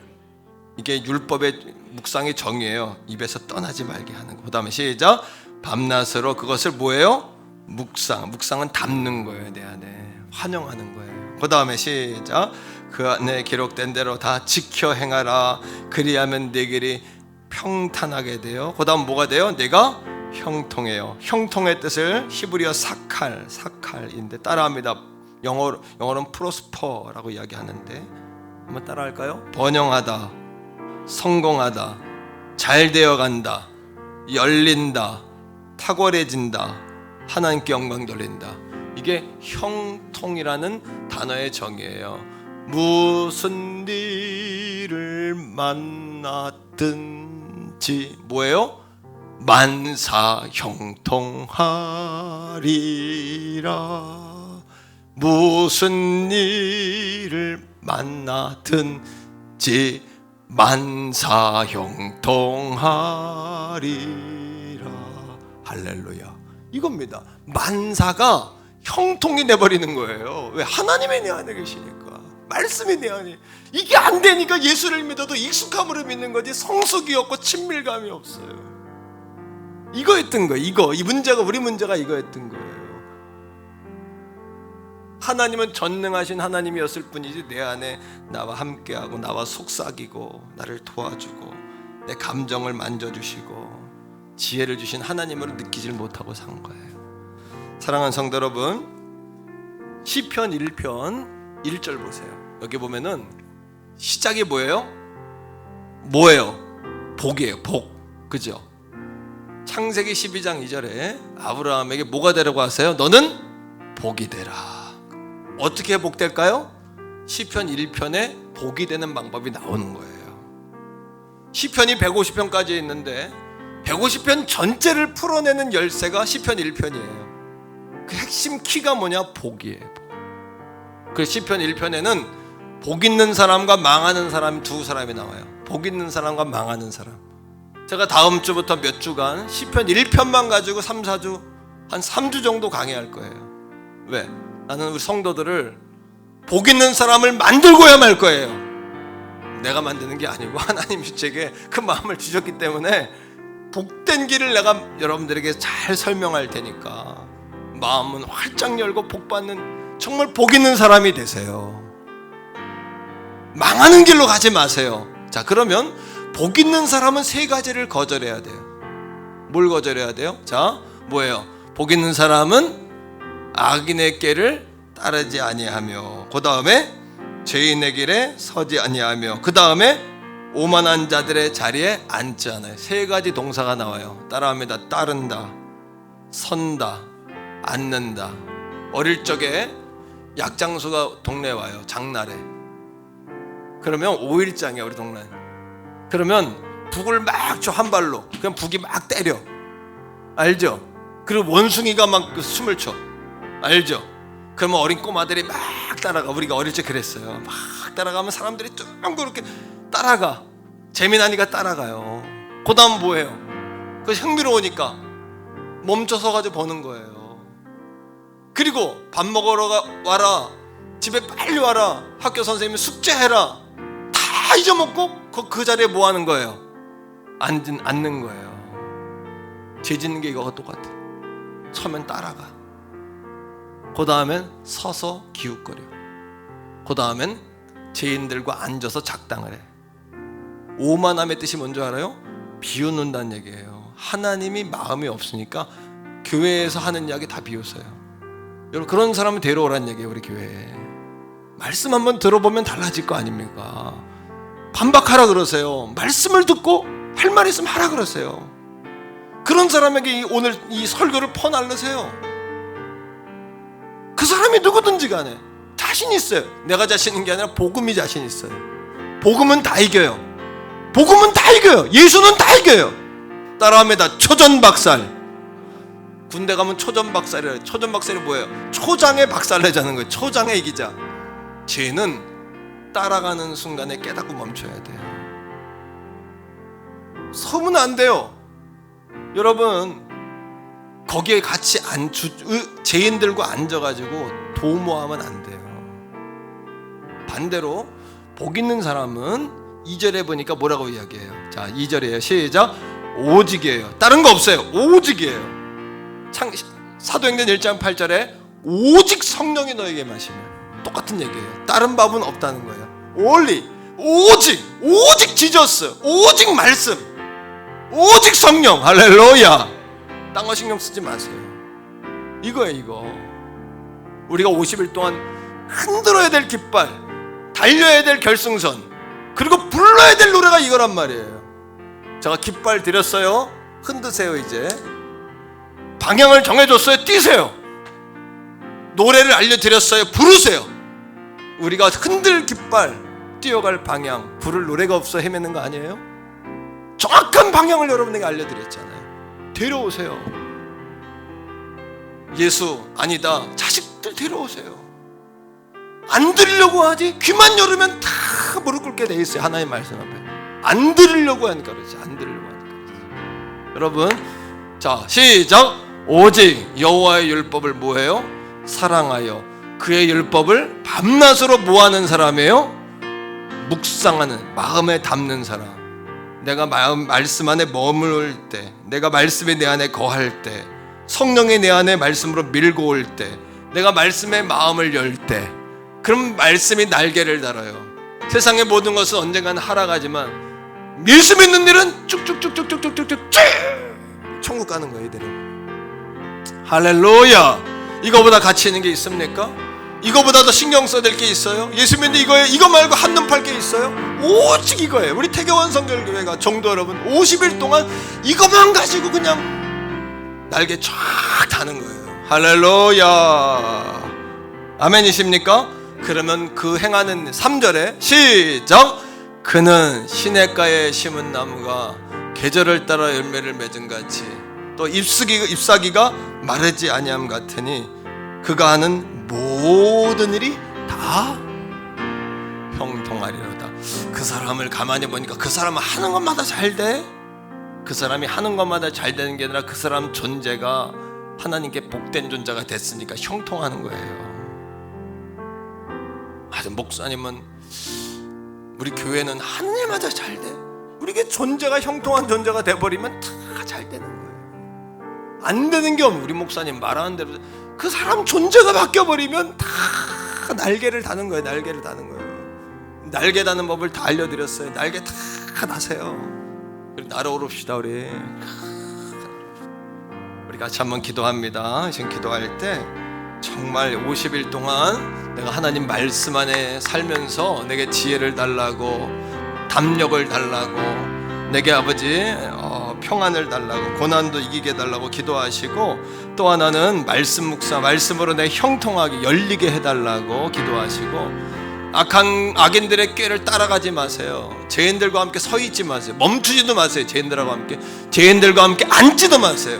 S3: 이게 율법의 묵상의 정의예요. 입에서 떠나지 말게 하는 거. 그 다음에 시작. 밤낮으로 그것을 뭐예요? 묵상은 담는 거예요. 내 안에 환영하는 거예요. 그 다음에 시작. 그 안에 기록된 대로 다 지켜 행하라. 그리하면 내 길이 평탄하게 돼요. 그 다음 뭐가 돼요? 내가 형통해요. 형통의 뜻을 히브리어 사칼인데 따라합니다. 영어로는 프로스퍼라고 이야기하는데 한번 따라할까요? 번영하다, 성공하다, 잘 되어간다, 열린다, 탁월해진다, 하나님께 영광 돌린다. 이게 형통이라는 단어의 정의예요. 무슨 일을 만났든지 뭐예요? 만사 형통하리라. 무슨 일을 만나든지 만사 형통하리라. 할렐루야. 이겁니다. 만사가 형통이 돼버리는 거예요. 왜? 하나님의 내 안에 계시니까. 말씀이 내 안에. 이게 안 되니까 예수를 믿어도 익숙함으로 믿는 거지 성숙이 없고 친밀감이 없어요. 이거였던 거예요. 이 문제가, 우리 문제가 이거였던 거예요. 하나님은 전능하신 하나님이었을 뿐이지 내 안에 나와 함께하고 나와 속삭이고 나를 도와주고 내 감정을 만져주시고 지혜를 주신 하나님으로 느끼질 못하고 산 거예요. 사랑하는 성도 여러분, 시편 1편 1절 보세요. 여기 보면은 시작이 뭐예요? 복이에요. 복. 그죠? 창세기 12장 2절에 아브라함에게 뭐가 되라고 하세요? 너는 복이 되라. 어떻게 복될까요? 시편 1편에 복이 되는 방법이 나오는 거예요. 시편이 150편까지 있는데 150편 전체를 풀어내는 열쇠가 시편 1편이에요. 그 핵심 키가 뭐냐? 복이에요. 그 시편 1편에는 복 있는 사람과 망하는 사람 두 사람이 나와요. 복 있는 사람과 망하는 사람. 제가 다음 주부터 몇 주간 시편 1편만 가지고 3, 4주 한 3주 정도 강의할 거예요. 왜? 나는 우리 성도들을 복 있는 사람을 만들고야 말 거예요. 내가 만드는 게 아니고 하나님이 제게 그 마음을 주셨기 때문에 복된 길을 내가 여러분들에게 잘 설명할 테니까 마음은 활짝 열고 복 받는 정말 복 있는 사람이 되세요. 망하는 길로 가지 마세요. 자, 그러면 복 있는 사람은 세 가지를 거절해야 돼요. 뭘 거절해야 돼요? 자, 뭐예요? 복 있는 사람은 악인의 길을 따르지 아니하며, 그 다음에 죄인의 길에 서지 아니하며, 그 다음에 오만한 자들의 자리에 앉지 않아요. 세 가지 동사가 나와요. 따라합니다. 따른다, 선다, 앉는다. 어릴 적에 약장수가 동네에 와요. 장날에. 그러면 5일장이야 우리 동네. 그러면 북을 막 쳐, 한 발로. 그냥 북이 막 때려. 알죠? 그리고 원숭이가 막 숨을 쳐. 알죠? 그러면 어린 꼬마들이 막 따라가. 우리가 어릴 때 그랬어요. 막 따라가면 사람들이 쭉 그렇게 따라가. 재미나니까 따라가요. 그 다음 뭐예요? 그 흥미로우니까 멈춰서 가지고 보는 거예요. 그리고 밥 먹으러 와라, 집에 빨리 와라, 학교 선생님이 숙제해라, 다 잊어먹고 그 자리에 뭐 하는 거예요? 앉는 거예요. 죄 짓는 게 이거가 똑같아. 서면 따라가. 그 다음엔 서서 기웃거려. 그 다음엔 죄인들과 앉아서 작당을 해. 오만함의 뜻이 뭔지 알아요? 비웃는다는 얘기예요. 하나님이 마음이 없으니까 교회에서 하는 이야기 다 비웃어요. 여러분, 그런 사람을 데려오라는 얘기예요. 우리 교회에 말씀 한번 들어보면 달라질 거 아닙니까? 반박하라 그러세요. 말씀을 듣고 할 말 있으면 하라 그러세요. 그런 사람에게 오늘 이 설교를 퍼날르세요. 그 사람이 누구든지 간에 자신 있어요. 내가 자신 있는 게 아니라 복음이 자신 있어요. 복음은 다 이겨요. 복음은 다 이겨요. 예수는 다 이겨요. 따라합니다. 초전박살. 군대 가면 초전박살이래요. 초전박살이 뭐예요? 초장에 박살내자는 거예요. 초장에 이기자. 죄는 따라가는 순간에 깨닫고 멈춰야 돼요. 서면 안 돼요. 여러분, 거기에 같이 죄인들과 앉아가지고 도모하면 안 돼요. 반대로 복 있는 사람은 2절에 보니까 뭐라고 이야기해요? 자, 2절이에요. 시작. 오직이에요. 다른 거 없어요. 오직이에요. 사도행전 1장 8절에 오직 성령이 너에게 마시면, 똑같은 얘기예요. 다른 밥은 없다는 거예요. only, 오직 지저스, 오직 말씀, 오직 성령. 할렐루야. 딴 거 신경 쓰지 마세요. 이거예요. 이거 우리가 50일 동안 흔들어야 될 깃발, 달려야 될 결승선, 그리고 불러야 될 노래가 이거란 말이에요. 제가 깃발 드렸어요. 흔드세요. 이제 방향을 정해줬어요. 뛰세요. 노래를 알려드렸어요. 부르세요. 우리가 흔들 깃발, 뛰어갈 방향, 부를 노래가 없어 헤매는 거 아니에요? 정확한 방향을 여러분에게 알려드렸잖아요. 데려오세요. 예수 아니다, 자식들 데려오세요. 안 들으려고 하지, 귀만 열으면 다 무릎 꿇게 돼 있어요. 하나님의 말씀 앞에 안 들으려고 하니까 그렇지. 안 들으려고 하니까 그렇지. 여러분, 자, 시작. 오직 여호와의 율법을 뭐해요? 사랑하여 그의 율법을 밤낮으로 뭐하는 사람이에요? 묵상하는, 마음에 담는 사람. 내가 말씀 안에 머물 때, 내가 말씀이 내 안에 거할 때, 성령이 내 안에 말씀으로 밀고 올 때, 내가 말씀에 마음을 열 때, 그럼 말씀이 날개를 달아요. 세상의 모든 것은 언젠가는 하락하지만 예수 믿는 일은 쭉쭉쭉쭉쭉쭉쭉 천국 가는 거예요. 이들은. 할렐루야. 이거보다 가치 있는 게 있습니까? 이거보다 더 신경 써야 될 게 있어요? 예수 믿는 이거 말고 한눈 팔 게 있어요? 오직 이거예요. 우리 태교원 성결교회가 정도 여러분 50일 동안 이것만 가지고 그냥 날개 쫙 다는 거예요. 할렐루야. 아멘이십니까? 그러면 그 행하는 3절에 시작. 그는 시냇가에 심은 나무가 계절을 따라 열매를 맺은 같이 또 잎사귀가 마르지 아니함 같으니 그가 하는 모든 일이 다 형통하리로다. 그 사람을 가만히 보니까 그 사람은 하는 것마다 잘 돼. 그 사람이 하는 것마다 잘 되는 게 아니라 그 사람 존재가 하나님께 복된 존재가 됐으니까 형통하는 거예요. 아주 목사님은 우리 교회는 하는 일마다 잘 돼. 우리게 존재가 형통한 존재가 돼버리면 다 잘 되는 거예요. 안 되는 게 없는 우리 목사님 말하는 대로 그 사람 존재가 바뀌어버리면 다 날개를 다는 거예요. 날개를 다는 거예요. 날개 다는 법을 다 알려드렸어요. 날개 다 다세요. 우리 날아오릅시다. 우리 같이 한번 기도합니다. 지금 기도할 때 정말 50일 동안 내가 하나님 말씀 안에 살면서 내게 지혜를 달라고, 담력을 달라고, 내게 아버지 평안을 달라고, 고난도 이기게 달라고 기도하시고, 또 하나는 말씀 묵상, 말씀으로 내 형통하게 열리게 해달라고 기도하시고, 악인들의 꾀를 따라가지 마세요. 죄인들과 함께 서 있지 마세요. 멈추지도 마세요. 죄인들과 함께 앉지도 마세요.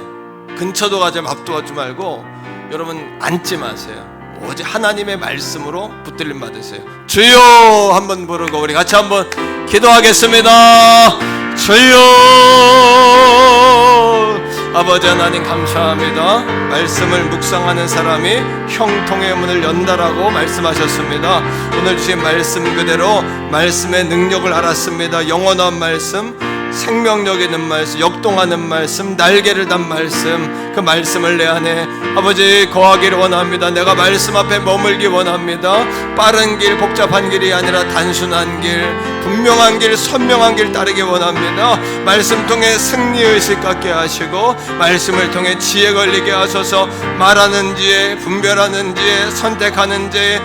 S3: 근처도 가지 앞도 가지 말고 여러분 앉지 마세요. 오직 하나님의 말씀으로 붙들림 받으세요. 주여 한번 부르고 우리 같이 한번 기도하겠습니다. 주여. 아버지 하나님 감사합니다. 말씀을 묵상하는 사람이 형통의 문을 연다라고 말씀하셨습니다. 오늘 주신 말씀 그대로 말씀의 능력을 알았습니다. 영원한 말씀, 생명력 있는 말씀, 역동하는 말씀, 날개를 단 말씀, 그 말씀을 내 안에 아버지 거하기를 원합니다. 내가 말씀 앞에 머물기 원합니다. 빠른 길, 복잡한 길이 아니라 단순한 길, 분명한 길, 선명한 길 따르기 원합니다. 말씀 통해 승리의식 갖게 하시고 말씀을 통해 지혜 걸리게 하소서. 말하는 지혜, 분별하는 지혜, 선택하는 지혜,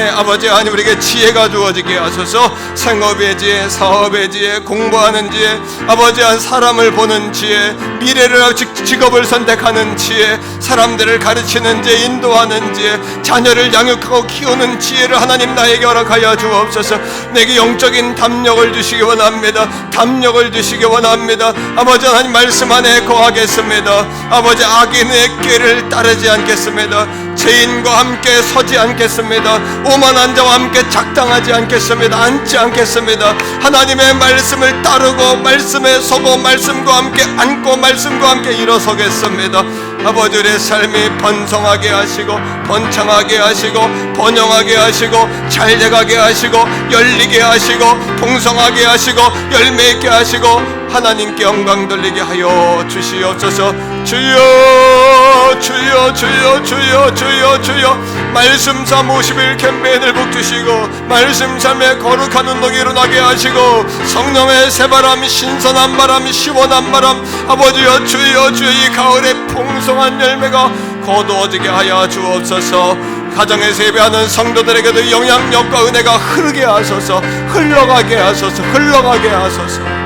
S3: 아버지 하나님 우리에게 지혜가 주어지게 하소서. 생업의 지혜, 사업의 지혜, 공부하는 지혜, 아버지 한 사람을 보는 지혜, 미래를 직업을 선택하는 지혜, 사람들을 가르치는 지혜, 인도하는 지혜, 자녀를 양육하고 키우는 지혜를 하나님 나에게 허락하여 주옵소서. 내게 영적인 담력을 주시기 원합니다. 담력을 주시기 원합니다. 아버지 하나님 말씀 안에 거하겠습니다. 아버지 악인의 꾀를 따르지 않겠습니다. 죄인과 함께 서지 않겠습니다. 오만한 자와 함께 작당하지 않겠습니다. 앉지 않겠습니다. 하나님의 말씀을 따르고 말씀에 서고 말씀과 함께 앉고 말씀과 함께 일어서겠습니다. 아버지 우리의 삶이 번성하게 하시고 번창하게 하시고 번영하게 하시고 잘돼가게 하시고 열리게 하시고 풍성하게 하시고 열매 있게 하시고 하나님께 영광 돌리게 하여 주시옵소서. 주여 주여 주여 주여 주여 주여. 말씀 삶 50일 캠페인을 복주시고 말씀 삶에 거룩한 운동이 일어나게 하시고 성령의 새바람, 신선한 바람, 시원한 바람, 아버지여 주여 주여 이 가을에 풍성한 열매가 거두어지게 하여 주옵소서. 가정에서 예배하는 성도들에게도 영향력과 은혜가 흐르게 하소서. 흘러가게 하소서. 흘러가게 하소서.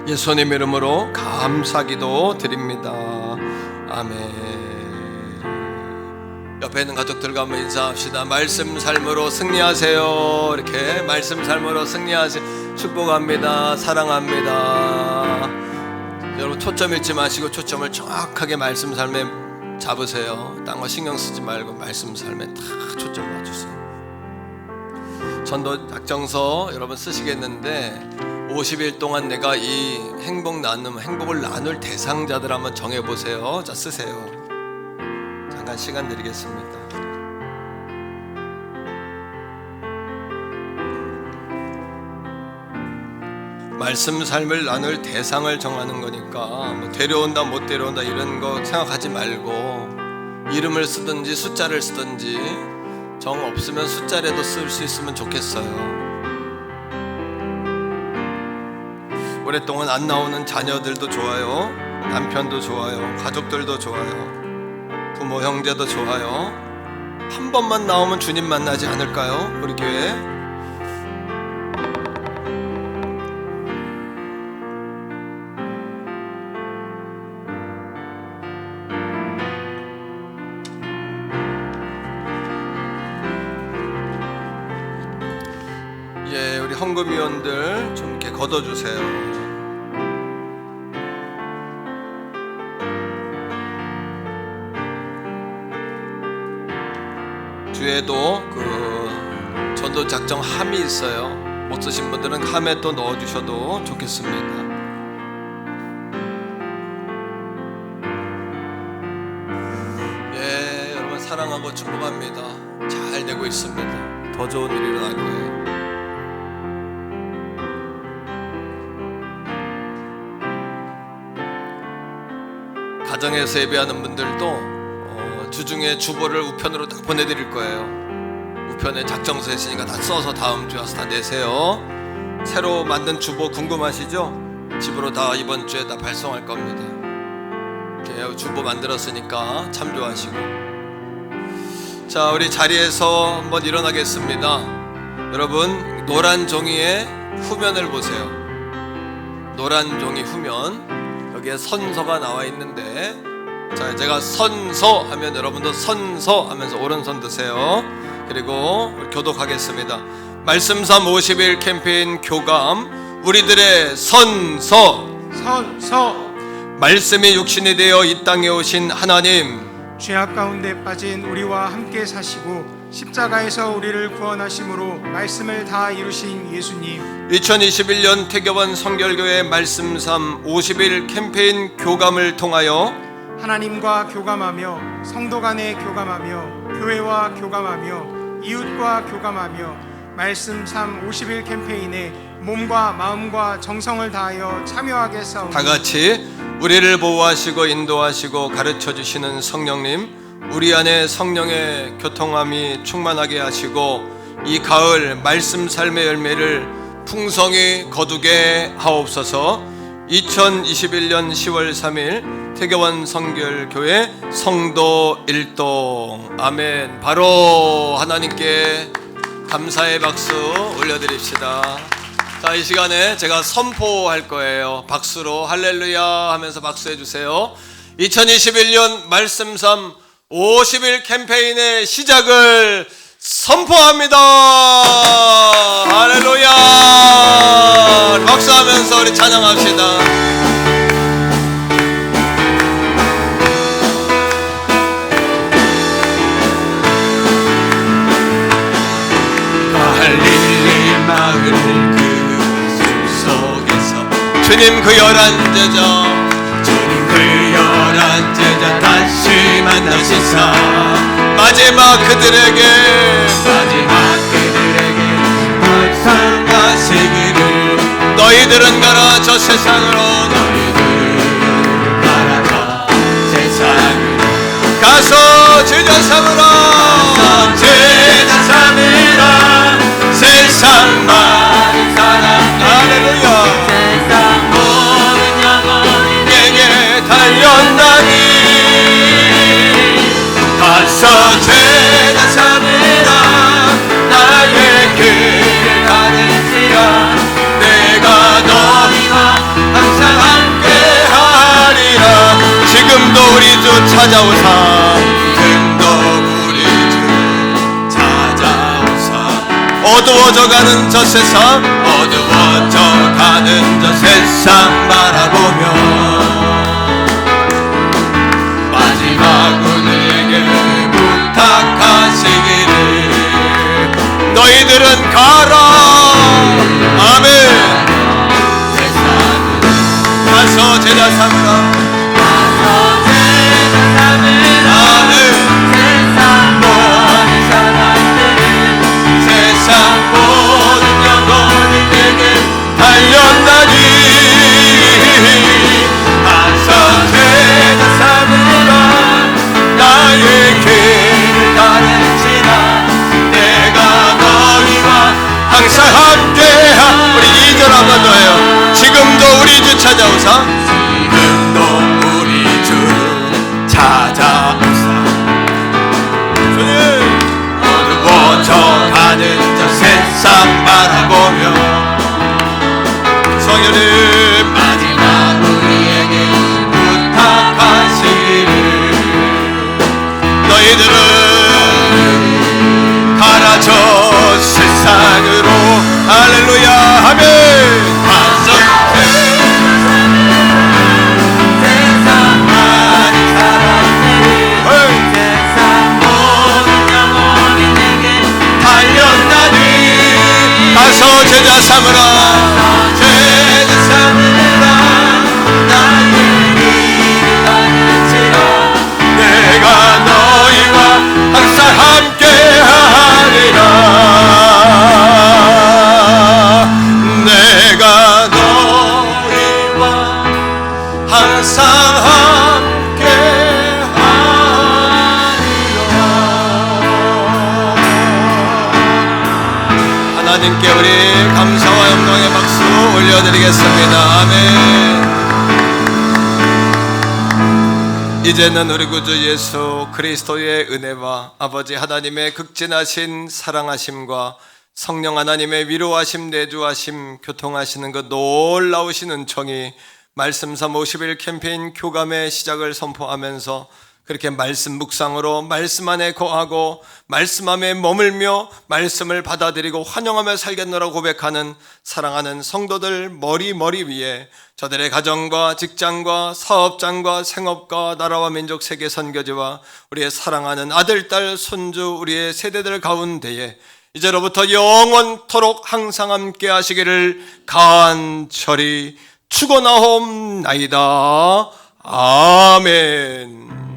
S3: 예수님 이름으로 감사기도 드립니다. 아멘. 옆에 있는 가족들과 한번 인사합시다. 말씀 삶으로 승리하세요. 이렇게 말씀 삶으로 승리하세요. 축복합니다. 사랑합니다. 여러분 초점 잃지 마시고 초점을 정확하게 말씀 삶에 잡으세요. 딴 거 신경 쓰지 말고 말씀 삶에 다 초점 맞추세요. 전도 작정서 여러분 쓰시겠는데 50일 동안 내가 이 행복을 나눌 대상자들 한번 정해보세요. 자, 쓰세요. 잠깐 시간 드리겠습니다. 말씀 삶을 나눌 대상을 정하는 거니까 뭐 데려온다 못 데려온다 이런 거 생각하지 말고 이름을 쓰든지 숫자를 쓰든지 정 없으면 숫자라도 쓸 수 있으면 좋겠어요. 오랫동안 안 나오는 자녀들도 좋아요. 남편도 좋아요. 가족들도 좋아요. 부모 형제도 좋아요. 한 번만 나오면 주님 만나지 않을까요? 우리 교회. 예, 우리 헌금위원들 좀 이렇게 걷어주세요. 주에도 그 전도작정 함이 있어요. 못 쓰신 분들은 함에 또 넣어주셔도 좋겠습니다. 예, 여러분 사랑하고 축복합니다. 잘 되고 있습니다. 더 좋은 일이 일어날 거예요. 가정에서 예배하는 분들도 주중에 주보를 우편으로 다 보내드릴 거예요. 우편에 작정서 있으니까 다 써서 다음 주에 와서 다 내세요. 새로 만든 주보 궁금하시죠? 집으로 다 이번 주에 다 발송할 겁니다. 이렇게 주보 만들었으니까 참조하시고. 자, 우리 자리에서 한번 일어나겠습니다. 여러분, 노란 종이의 후면을 보세요. 노란 종이 후면, 여기에 선서가 나와 있는데, 자, 제가 선서 하면 여러분도 선서 하면서 오른손 드세요. 그리고 교독하겠습니다. 말씀삼 50일 캠페인 교감, 우리들의 선서. 말씀이 육신이 되어 이 땅에 오신 하나님,
S6: 죄악 가운데 빠진 우리와 함께 사시고 십자가에서 우리를 구원하심으로 말씀을 다 이루신 예수님,
S3: 2021년 태교원 성결교회 말씀삼 50일 캠페인 교감을 통하여
S6: 하나님과 교감하며 성도 간에 교감하며 교회와 교감하며 이웃과 교감하며 말씀 3 50일 캠페인에 몸과 마음과 정성을 다하여 참여하게 싸우니
S3: 다 같이 우리를 보호하시고 인도하시고 가르쳐 주시는 성령님, 우리 안에 성령의 교통함이 충만하게 하시고 이 가을 말씀 삶의 열매를 풍성히 거두게 하옵소서. 2021년 10월 3일 태교원 성결교회 성도 일동. 아멘. 바로 하나님께 감사의 박수 올려드립시다. 자, 이 시간에 제가 선포할 거예요. 박수로 할렐루야 하면서 박수해 주세요. 2021년 말씀삼 50일 캠페인의 시작을 선포합니다. 할렐루야. 박수하면서 우리 찬양합시다.
S1: 갈릴리 마을 그 숲속에서
S3: 주님 그 열한 제자,
S1: 주님 그 열한 제자 다시 만나시사
S3: 마지막 그들에게
S1: 말씀하시기를
S3: 너희들은 가라 저 세상으로,
S1: 너희들 가라 세상으로
S3: 가서 제자 삼으라,
S1: 제자 삼으라 세상 많은 사람들
S3: 할렐루야.
S1: 세상 모든 영혼이
S3: 내게 달렸나니
S1: 가서 제자 삼으라 나의 길을 가는지라 내가 너희와 항상 함께하리라.
S3: 지금도 우리 주 찾아오사,
S1: 지금도 우리 주 찾아오사
S3: 어두워져가는 저 세상,
S1: 어두워져 가는 저 세상 바라보며 마지막 우리에게 부탁하시기를
S3: 너희들은 가라. 아멘. 삼으라. 세상 모든 영혼이 내게 달렸나니 와서 제자 삼으라. 나의 길을 가르치라. 내가 너희와 항상 함께하. 우리 2절 한번 더 해요. 지금도 우리 주 찾아오사.
S1: 지금도 우리 주 찾아오사. 어두워져가는 저 세상 바라보며
S3: 성령님
S1: 마지막 우리에게 부탁하시기를
S3: 너희들은 가라져 세상으로. 할렐루야. 아멘.
S1: 세상 많이 살았네.
S3: 어이.
S1: 세상 모든 영혼이 내게 달렸나니
S3: 가서 제자 삼으라.
S1: 제자 삼으라. 나의 길을 가르치라.
S3: 내가 너희와 항상 함께하리라. 내가 너희와 항상 함께하리라. 하나님께 우리 감사와 영광의 박수 올려드리겠습니다. 아멘. 이제는 우리 구주 예수 그리스도의 은혜와 아버지 하나님의 극진하신 사랑하심과 성령 하나님의 위로하심, 내주하심, 교통하시는 그 놀라우신 은총이 말씀삼 50일 캠페인 교감의 시작을 선포하면서 그렇게 말씀 묵상으로 말씀 안에 거하고 말씀 안에 머물며 말씀을 받아들이고 환영하며 살겠노라고 고백하는 사랑하는 성도들 머리 위에 저들의 가정과 직장과 사업장과 생업과 나라와 민족 세계 선교지와 우리의 사랑하는 아들, 딸, 손주 우리의 세대들 가운데에 이제로부터 영원토록 항상 함께 하시기를 간절히 축원하옵나이다. 아멘.